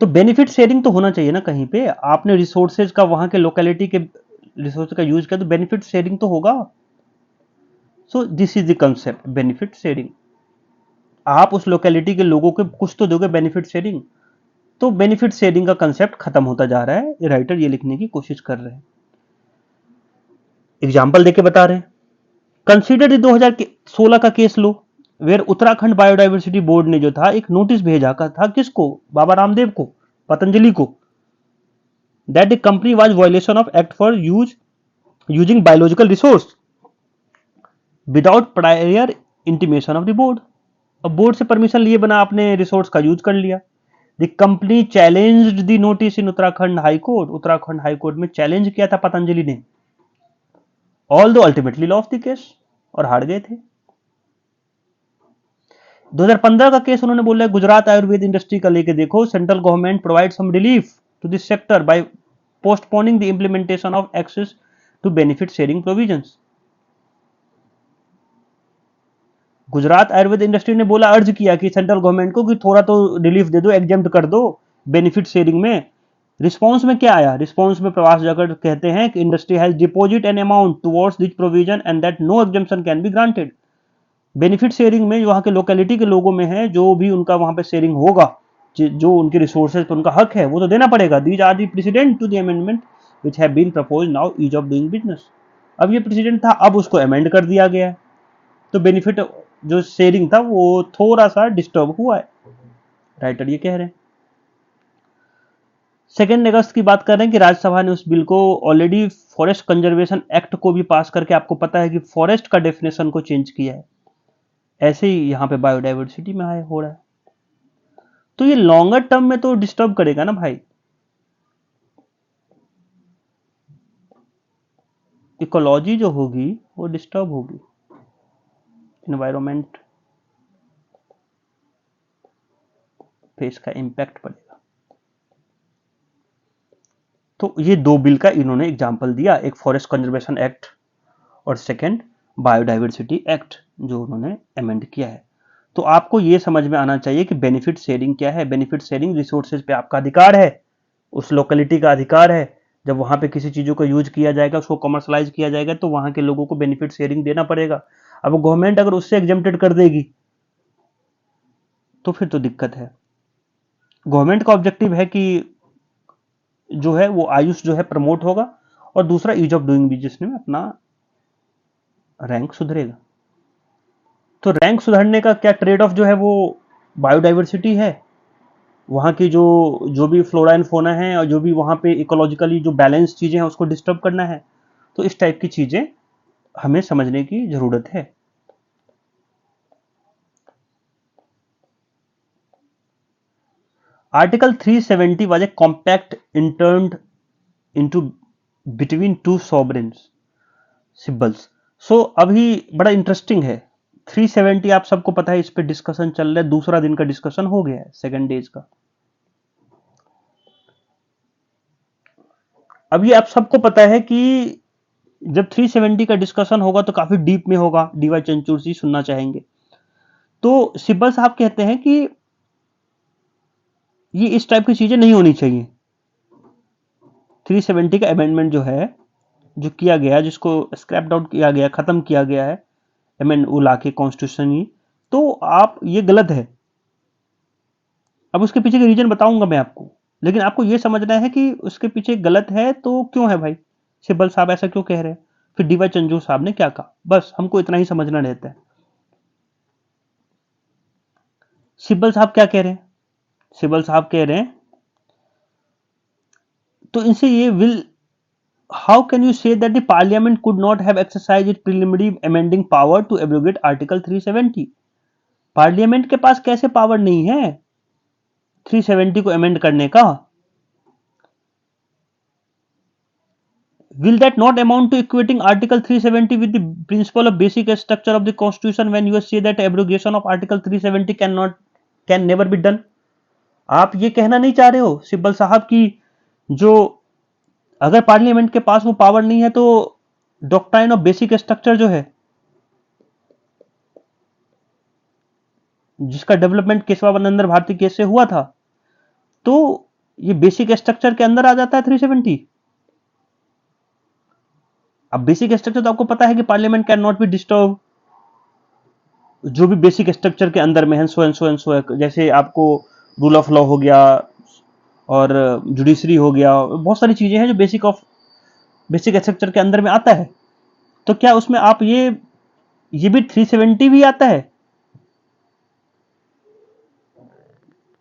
तो बेनिफिट शेयरिंग तो होना चाहिए ना कहीं पे, आपने रिसोर्सेज का, वहां के लोकेलिटी के रिसोर्स का यूज किया, तो बेनिफिट शेयरिंग तो होगा। So this is the concept, benefit sharing. आप उस लोकेलिटी के लोगों को कुछ तो दोगे बेनिफिट शेयरिंग, तो बेनिफिट शेयरिंग का कंसेप्ट खत्म होता जा रहा है, राइटर ये लिखने की कोशिश कर रहे हैं, एग्जाम्पल देके बता रहे हैं। कंसीडर 2016 का केस लो, वेयर उत्तराखंड बायोडाइवर्सिटी बोर्ड ने जो था एक नोटिस भेजा था, किसको, बाबा रामदेव को, पतंजलि को, that the company was violation of act for using biological resource without prior intimation of the board. अब बोर्ड से परमिशन लिए बिना आपने रिसोर्स का यूज कर लिया. The company challenged the notice in Uttarakhand high court. Uttarakhand high court में challenge किया था पतंजलि ने. ऑल दो अल्टीमेटली लॉस्ट द केस और हार गए थे. 2015 का केस उन्होंने बोला गुजरात आयुर्वेद इंडस्ट्री का लेके देखो, central government provide some relief to this sector by postponing the implementation of access to benefit sharing provisions. Gujarat Ayurveda industry ने बोला, अर्ज किया कि सेंट्रल गवर्नमेंट को कि थोड़ा तो रिलीफ दे दो, एग्जेम्प्ट कर दो बेनिफिट शेयरिंग में. रिस्पॉन्स में क्या आया? रिस्पॉन्स में प्रवास जाकर कहते हैं कि industry has deposit an amount towards this provision and that no exemption can be granted. Benefit sharing में वहां के लोकेलिटी के लोगों में है, जो भी उनका वहां पे शेयरिंग होगा, जो उनके रिसोर्सेज पर उनका हक है, वो तो देना पड़ेगा. These are the president to the amendment which have been propose now ease of doing business. अब ये प्रेसिडेंट था, अब उसको अमेंड कर दिया गया है, तो बेनिफिट जो शेयरिंग था वो थोड़ा सा डिस्टर्ब हुआ है. राइटर ये कह रहे हैं. 2 अगस्त की बात कर रहे हैं कि राज्यसभा ने उस बिल को ऑलरेडी फॉरेस्ट कंजर्वेशन एक्ट को भी पास करके, आपको पता है कि फॉरेस्ट का डेफिनेशन को चेंज किया है. ऐसे ही यहां पे बायोडाइवर्सिटी में हो रहा है. तो ये लॉन्गर टर्म में तो डिस्टर्ब करेगा ना भाई. इकोलॉजी जो होगी वो डिस्टर्ब होगी, एनवायरमेंट पे इसका इंपैक्ट पड़ेगा. तो ये 2 बिल का इन्होंने एग्जाम्पल दिया, एक फॉरेस्ट कंजर्वेशन एक्ट और सेकंड बायोडाइवर्सिटी एक्ट जो उन्होंने अमेंड किया है. तो आपको ये समझ में आना चाहिए कि बेनिफिट शेयरिंग क्या है. बेनिफिट शेयरिंग रिसोर्सेज पे आपका अधिकार है, उस लोकेलिटी का अधिकार है. जब वहां पे किसी चीजों को यूज किया जाएगा, उसको कमर्शलाइज किया जाएगा, तो वहां के लोगों को बेनिफिट शेयरिंग देना पड़ेगा. अब गवर्नमेंट अगर उससे एग्जेम्प्टेड कर देगी तो फिर तो दिक्कत है. गवर्नमेंट का ऑब्जेक्टिव है कि जो है वो आयुष जो है प्रमोट होगा, और दूसरा ईज ऑफ डूइंग बिजनेस में अपना रैंक सुधरेगा. तो रैंक सुधरने का क्या ट्रेड ऑफ जो है वो बायोडाइवर्सिटी है. वहाँ की जो भी फ्लोरा एंड फोना है और जो भी वहाँ पे इकोलॉजिकली जो बैलेंस चीजें हैं उसको डिस्टर्ब करना है. तो इस टाइप की चीजें हमें समझने की जरूरत है. Article 370 was a compact interned into between two sovereigns सिब्बल्स. सो अभी बड़ा इंटरेस्टिंग है. 370 आप सबको पता है, इस पे डिस्कशन चल रहा है, दूसरा दिन का डिस्कशन हो गया है, सेकंड डेज का. अभी आप सबको पता है कि जब 370 का डिस्कशन होगा तो काफी डीप में होगा, डीवाई चंचूर जी सुनना चाहेंगे. तो सिब्बल साहब कहते हैं कि ये इस टाइप की चीजें नहीं होनी चाहिए. 370 का अमेंडमेंट जो है, जो किया गया, जिसको स्क्रैप आउट किया गया, खत्म किया गया है अमेंड वो लाके कॉन्स्टिट्यूशन ही, तो आप ये गलत है. अब उसके पीछे का रीजन बताऊंगा मैं आपको, लेकिन आपको ये समझना है कि उसके पीछे गलत है तो क्यों है भाई, सिब्बल साहब ऐसा क्यों कह रहे हैं, फिर डीवाई चंचूर साहब ने क्या कहा, बस हमको इतना ही समझना रहता है. सिब्बल साहब क्या कह रहे हैं? सिब्बल साहब कह रहे हैं, तो इनसे ये will how can you say that the parliament could not have exercise it preliminary amending power to abrogate article 370. Parliament के पास कैसे पावर नहीं है 370 को अमेंड करने का? Will that not amount to equating Article 370 with the principle of basic structure of the Constitution when you say that abrogation of Article 370 can never be done? आप ये कहना नहीं चाह रहे हो सिब्बल साहब की जो अगर पार्लियामेंट के पास वो पावर नहीं है तो डॉक्ट्राइन ऑफ बेसिक स्ट्रक्चर जो है, जिसका डेवलपमेंट केशवानंद भारती केस से हुआ था, तो ये बेसिक स्ट्रक्चर के अंदर आ जाता है 370. अब बेसिक स्ट्रक्चर तो आपको पता है कि parliament can not be disturb. जो भी बेसिक स्ट्रक्चर के अंदर में है, so and so and so, जैसे आपको रूल ऑफ लॉ हो गया और जुडिशरी हो गया, बहुत सारी चीजें हैं जो बेसिक स्ट्रक्चर के अंदर में आता है. तो क्या उसमें आप ये भी 370 भी आता है?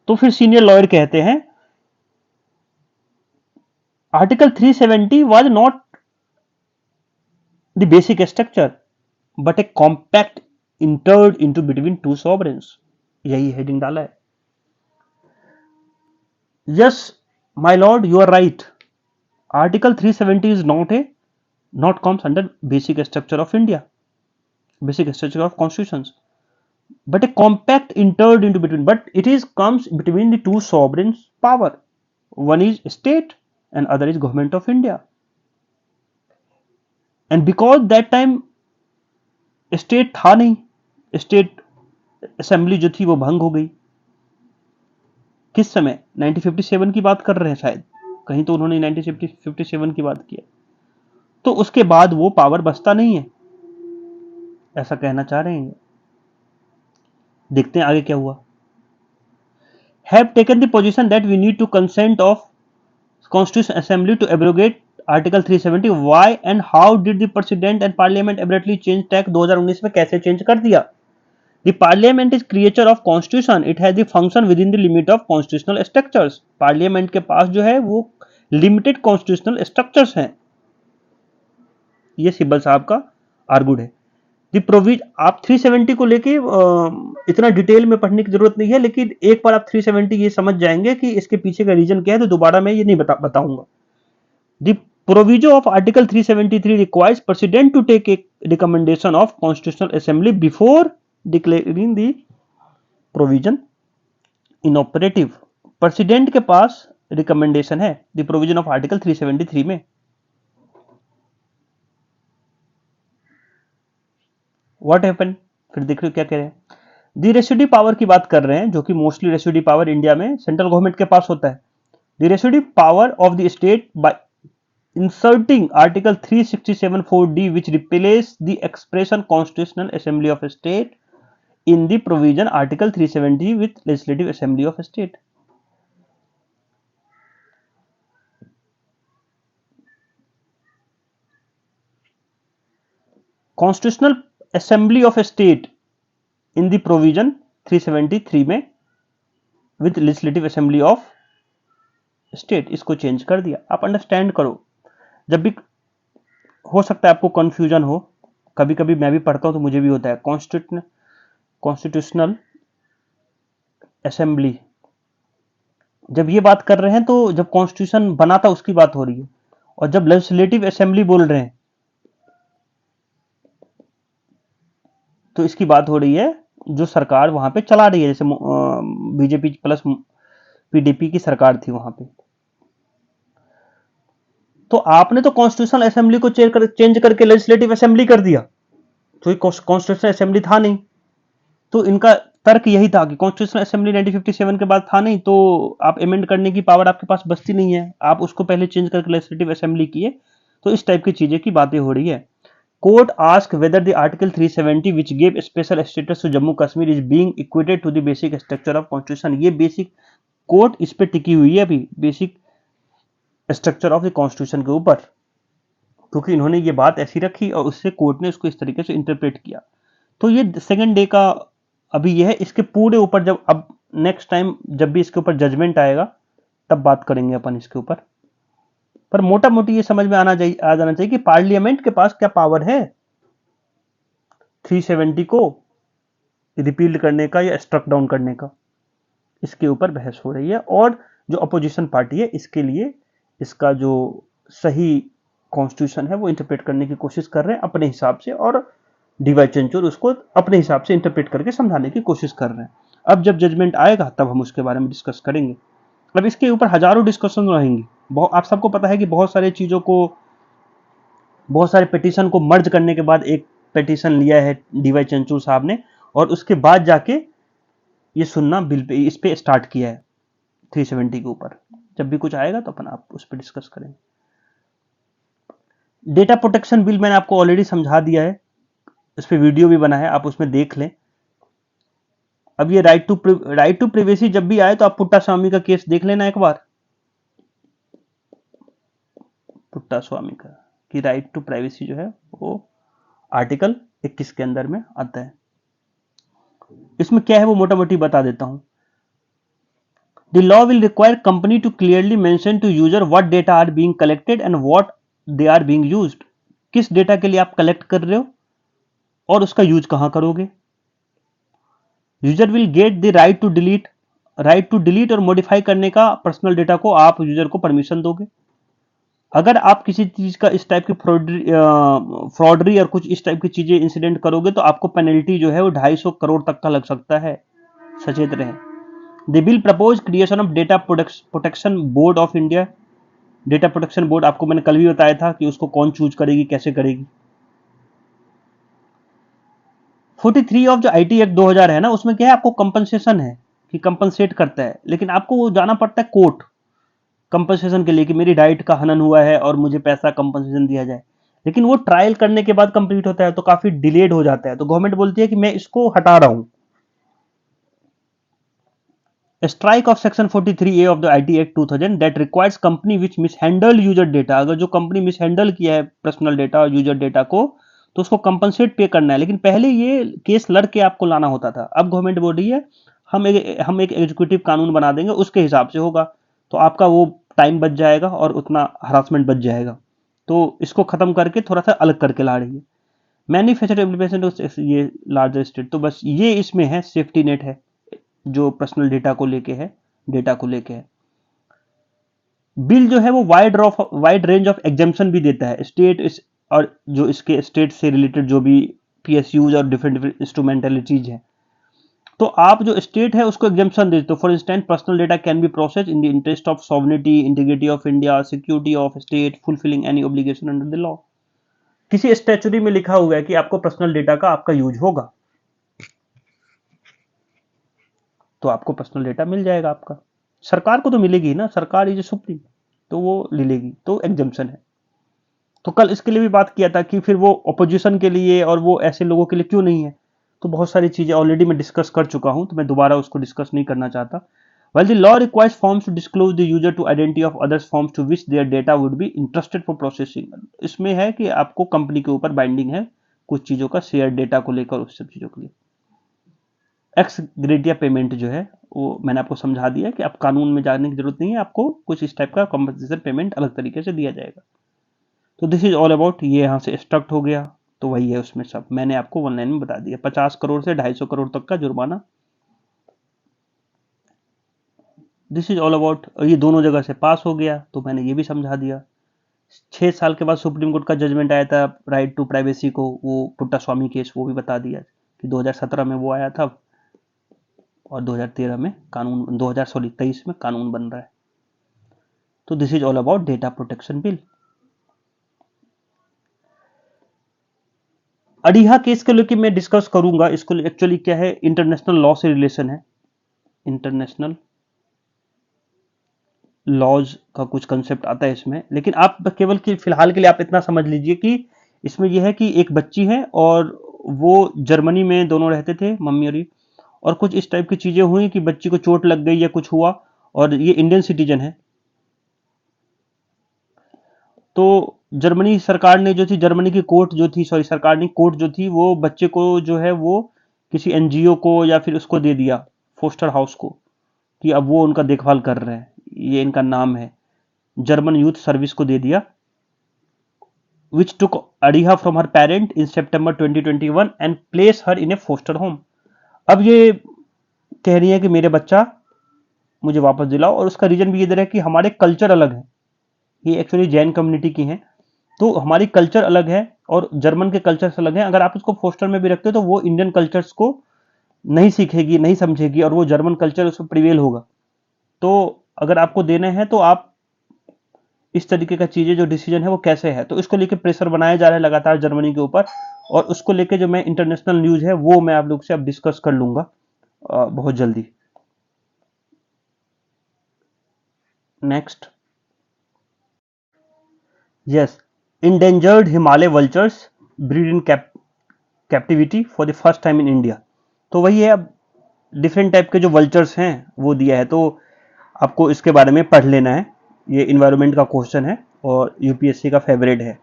तो फिर सीनियर लॉयर कहते हैं Article 370 was not the basic structure but a compact entered into between two sovereigns. यही हेडिंग डाला है. Yes, my lord, you are right. Article 370 is not comes under basic structure of India, basic structure of constitutions, but a compact entered into between. But it is comes between the two sovereigns power. One is state and other is government of India. And because that time state था नहीं, state assembly जो थी वो भंग हो गई. किस समय? 1957 की बात कर रहे हैं शायद, कहीं तो उन्होंने 1957 की बात की है. तो उसके बाद वो पावर बचता नहीं है, ऐसा कहना चाह रहे हैं. देखते हैं आगे क्या हुआ. Have taken the position that we need to consent of constitution assembly to abrogate article 370. Why and how did the president and parliament abruptly change tack 2019 में कैसे चेंज कर दिया? The parliament is creature of constitution. It has the function within the limit of constitutional structures. Parliament के पास जो है वो limited constitutional structures हैं. ये सिब्बल साहब का आर्गुड है. The provision आप 370 को लेके इतना डिटेल में पढ़ने की जरूरत नहीं है, लेकिन एक बार आप 370 ये समझ जाएंगे कि इसके पीछे का रीजन क्या है, तो दोबारा मैं ये नहीं बताऊंगा. The provision of Article 373 requires President to take a recommendation of Constitutional Assembly before declaring the provision inoperative. President के पास रिकमेंडेशन है द प्रोविजन ऑफ आर्टिकल 373 में. What happen? फिर देख रहे हो क्या कह रहे हैं. द रेसिड्यू पावर की बात कर रहे हैं, जो कि मोस्टली रेसिड्यू पावर इंडिया में सेंट्रल गवर्नमेंट के पास होता है. The residue power of the state by inserting article 367(4)d which replaces the expression constitutional assembly of a state in the provision article 370 with legislative assembly of a state. constitutional assembly of a state in the provision 373 में with legislative assembly of state, इसको change कर दिया. आप understand करो, जब भी हो सकता है आपको कंफ्यूजन हो, कभी कभी मैं भी पढ़ता हूं तो मुझे भी होता है. कॉन्स्टिट्यूशनल असेंबली जब ये बात कर रहे हैं तो जब कॉन्स्टिट्यूशन बना था उसकी बात हो रही है, और जब लेजिस्लेटिव असेंबली बोल रहे हैं तो इसकी बात हो रही है जो सरकार वहां पे चला रही है, जैसे बीजेपी प्लस पीडीपी की सरकार थी वहां पे. तो आपने तो कॉन्स्टिट्यूशनल असेंबली को चेंज करके लेजिस्लेटिव असेंबली कर दिया, तो कॉन्स्टिट्यूशनल असेंबली था नहीं. तो इनका तर्क यही था कि कॉन्स्टिट्यूशनल असेंबली 1957 के बाद था नहीं, तो आप अमेंड करने की पावर आपके पास बचती नहीं है, आप उसको पहले चेंज करके लेजिस्लेटिव असेंबली किए. तो इस टाइप की चीजें की बातें हो रही है. Court ask whether the article 370 which give special status to Jammu Kashmir is being equated to the basic structure of constitution. ये बेसिक कोर्ट इस पे टिकी हुई है अभी, basic structure of the constitution के ऊपर, क्योंकि इन्होंने ये बात ऐसी रखी और उससे कोर्ट ने उसको इस तरीके से इंटरप्रेट किया. तो ये सेकंड डे का अभी ये है. इसके पूरे ऊपर जब अब नेक्स्ट टाइम जब भी इसके ऊपर जजमेंट आएगा तब बात करेंगे अपन इसके ऊपर. पर मोटा मोटी ये समझ में आ जाना चाहिए कि पार्लियामेंट के पास क्या पावर है 370 को रिपील करने का या स्ट्रक डाउन करने का. इसके ऊपर बहस हो रही है, और जो अपोजिशन पार्टी है इसके लिए इसका जो सही कॉन्स्टिट्यूशन है वो इंटरप्रेट करने की कोशिश कर रहे हैं अपने हिसाब से, और डीवाई चंचूर उसको अपने हिसाब से इंटरप्रेट करके समझाने की कोशिश कर रहे हैं. अब जब जजमेंट आएगा तब हम उसके बारे में डिस्कस करेंगे. अब इसके ऊपर हजारों डिस्कशन रहेंगी. आप सबको पता है कि बहुत सारे चीजों को, बहुत सारे पिटीशन को मर्ज करने के बाद एक पिटीशन लिया है डीवाई चंचूर साहब ने, और उसके बाद जाके ये सुनना बिल पे इस पे स्टार्ट किया है 370 के ऊपर. जब भी कुछ आएगा तो अपन आप उस पर डिस्कस करेंगे. डेटा प्रोटेक्शन बिल मैंने आपको ऑलरेडी समझा दिया है, इस पे वीडियो भी बना है, आप उसमें देख लें. अब ये राइट टू प्रिवेसी जब भी आए तो आप पुट्टा स्वामी का केस देख लेना एक बार. पुट्टा स्वामी का कि राइट टू प्राइवेसी जो है वो आर्टिकल 21 के अंदर में आता है. इसमें क्या है वो मोटा मोटी बता देता हूं. The law will require company to clearly mention to user what data are being collected and what they are being used. किस डेटा के लिए आप कलेक्ट कर रहे हो और उसका यूज कहां करोगे. User will get the right to delete और मॉडिफाई करने का पर्सनल डेटा को आप यूजर को परमिशन दोगे. अगर आप किसी चीज का इस टाइप की फ्रॉडरी और कुछ इस टाइप की चीजें इंसिडेंट करोगे तो आपको पेनल्टी जो है वो 250 करोड़ तक का लग सकता है. सचेत रहें. The bill propose creation of data protection board of India. Data protection board आपको मैंने कल भी बताया था कि उसको कौन चूज करेगी, कैसे करेगी. 43 ऑफ जो आईटी एक्ट 2000 है ना, उसमें क्या है, आपको कंपनसेशन है कि कंपनसेट करता है, लेकिन आपको वो जाना पड़ता है कोर्ट कंपनसेशन के लिए कि मेरी राइट का हनन हुआ है और मुझे पैसा कंपनसेशन दिया जाए. लेकिन वो ट्रायल करने के बाद कंप्लीट होता है तो काफी डिलेड हो जाता है. तो गवर्नमेंट बोलती है कि मैं इसको हटा रहा हूं. Strike off section 43A of the IT act 2000 that requires company which mishandle user data. अगर जो कंपनी मिसहैंडल किया है पर्सनल डेटा और यूजर डेटा को तो उसको कंपनसेट पे करना है. लेकिन पहले ये केस लड़ के आपको लाना होता था. अब गवर्नमेंट बोल रही है हम एक एग्जीक्यूटिव कानून बना देंगे, उसके हिसाब से होगा. तो आपका वो टाइम बच जाएगा और उतना हरासमेंट बच जाएगा. तो इसको खत्म करके थोड़ा सा अलग करके ला रही है. मैन्युफैक्चर इम्प्लीमेंटेशन ये लार्जर स्टेट. तो बस ये इसमें है, सेफ्टी नेट है जो पर्सनल डेटा को लेके है. बिल जो है वो वाइड रेंज ऑफ एग्जाम्पशन भी देता है स्टेट और जो इसके स्टेट से रिलेटेड जो भी पीएसयूज और डिफरेंट इंस्ट्रूमेंटलिटीज है, तो आप जो स्टेट है उसको एग्जाम्पशन देते हो. For instance personal data can be process in the interest of sovereignty, integrity of India, security of state, fulfilling any obligation under the law. किसी स्टैच्यूरी में लिखा हुआ है कि आपको पर्सनल डेटा का आपका यूज होगा तो आपको पर्सनल डेटा मिल जाएगा. आपका सरकार को तो मिलेगी ना, सरकार इज सुप्रीम, तो वो ले लेगी. तो एग्जाम्पशन है. तो कल इसके लिए भी बात किया था कि फिर वो अपोजिशन के लिए और वो ऐसे लोगों के लिए क्यों नहीं है. तो बहुत सारी चीजें ऑलरेडी मैं डिस्कस कर चुका हूं, तो मैं दोबारा उसको डिस्कस नहीं करना चाहता. While the law requires firms to disclose the user to identity of others firms to which their data would be entrusted for processing. इसमें है कि आपको कंपनी के ऊपर बाइंडिंग है कुछ चीजों का शेयर डेटा को लेकर, उस सब चीजों के लिए. एक्स ग्रेडिया पेमेंट जो है वो मैंने आपको समझा दिया कि आप कानून में जाने की जरूरत नहीं है, आपको कुछ इस टाइप का कंपनसेशन पेमेंट अलग तरीके से दिया जाएगा. तो दिस इज ऑल अबाउट. ये यहाँ से स्ट्रक्ट हो गया तो वही है उसमें सब मैंने आपको वन लाइन में बता दिया. 50 करोड़ से 250 करोड़ तक का जुर्माना. This is all about. ये दोनों जगह से पास हो गया तो मैंने ये भी समझा दिया. 6 साल के बाद सुप्रीम कोर्ट का जजमेंट आया था राइट टू प्राइवेसी को, वो पुट्टा स्वामी केस, वो भी बता दिया कि 2017 में वो आया था और 2013 में कानून, 2023 में कानून बन रहा है. तो this is all about data protection bill. अड़ीहा केस के लेके मैं डिस्कस करूंगा. इसको एक्चुअली क्या है, इंटरनेशनल लॉ से रिलेशन है. इंटरनेशनल लॉज का कुछ कंसेप्ट आता है इसमें, लेकिन आप केवल कि फिलहाल के लिए आप इतना समझ लीजिए कि इसमें यह है कि एक बच्ची है और वो जर्मनी में दोनों रहते थे, मम्मी और कुछ इस टाइप की चीजें हुई कि बच्ची को चोट लग गई या कुछ हुआ और ये इंडियन सिटीजन है. तो जर्मनी सरकार ने जो थी, जर्मनी की कोर्ट जो थी, सॉरी सरकार नहीं, कोर्ट जो थी, वो बच्चे को जो है वो किसी एनजीओ को या फिर उसको दे दिया, फोस्टर हाउस को, कि अब वो उनका देखभाल कर रहे हैं. ये इनका नाम है, जर्मन यूथ सर्विस को दे दिया. विच टुक अड़ीहा फ्रॉम हर पेरेंट इन सितंबर 2021 and place her in a foster home. अब ये कह रही है कि मेरे बच्चा मुझे वापस दिलाओ, और उसका रीजन भी इधर है कि हमारे कल्चर अलग है. ये एक्चुअली जैन कम्युनिटी की हैं, तो हमारी कल्चर अलग है और जर्मन के कल्चर अलग है. अगर आप उसको फोस्टर में भी रखते हो तो वो इंडियन कल्चर्स को नहीं सीखेगी, नहीं समझेगी, और वो जर्मन कल्चर उसमें प्रिवेल होगा. तो अगर आपको देने हैं तो आप इस तरीके का चीजें जो डिसीजन है वो कैसे है, तो इसको लेके प्रेशर बनाया जा रहा है लगातार जर्मनी के ऊपर. और उसको लेके जो मैं इंटरनेशनल न्यूज है वो मैं आप लोग से अब डिस्कस कर लूंगा बहुत जल्दी. Next. Yes, endangered Himalay vultures breed in captivity for the first time in India. तो वही है, अब डिफरेंट टाइप के जो वल्चर्स हैं वो दिया है, तो आपको इसके बारे में पढ़ लेना है. ये इन्वायरमेंट का क्वेश्चन है और यूपीएससी का फेवरेट है,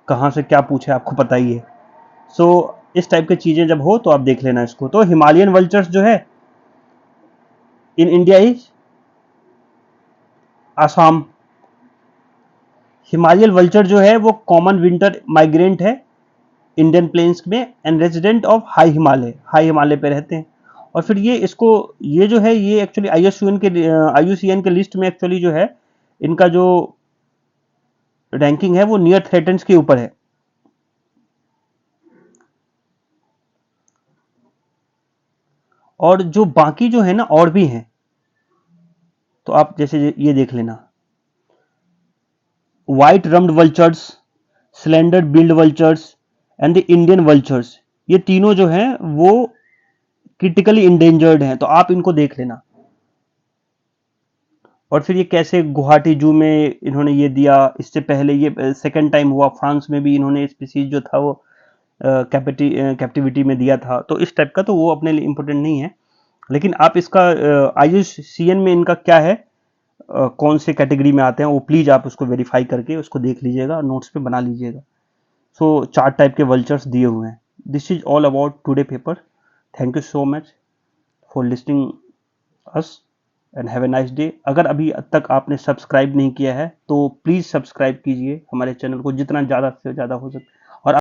कहाँ से क्या पूछे आपको पता ही है. सो इस टाइप की चीजें जब हो तो आप देख लेना इसको. तो हिमालयन वल्चर्स जो है in India is Assam. Himalayan vulture जो है वो कॉमन विंटर माइग्रेंट है इंडियन प्लेन्स में and resident of high Himalaya पे रहते हैं। और फिर ये जो है ये एक्चुअली आईयूसीएन के लिस्ट में एक्चुअली जो है इनका जो रैंकिंग है वो नियर थ्रेटन्स के ऊपर है। और जो बाकी जो है ना और भी हैं, तो आप जैसे ये देख लेना, white rumped vultures, slender billed vultures and the Indian vultures, ये तीनों जो हैं वो क्रिटिकली इंडेंजर्ड हैं, तो आप इनको देख लेना। और फिर ये कैसे गुवाहाटी जू में इन्होंने ये दिया, इससे पहले ये सेकेंड टाइम हुआ, फ्रांस में भी इन्होंने स्पीसीज जो था वो कैप्टिविटी में दिया था। तो इस टाइप का तो वो अपने लिए इम्पोर्टेंट नहीं है, लेकिन आप इसका आईयूसीएन में इनका क्या है, कौन से कैटेगरी में आते हैं, वो प्लीज आप उसको वेरीफाई करके उसको देख लीजिएगा, नोट्स पे बना लीजिएगा। सो 4 टाइप के वल्चर्स दिए हुए हैं। This is all about today paper. Thank you so much for listening us and have a nice day. अगर अभी तक आपने सब्सक्राइब नहीं किया है तो प्लीज़ सब्सक्राइब कीजिए हमारे चैनल को जितना ज़्यादा से ज़्यादा हो सके। और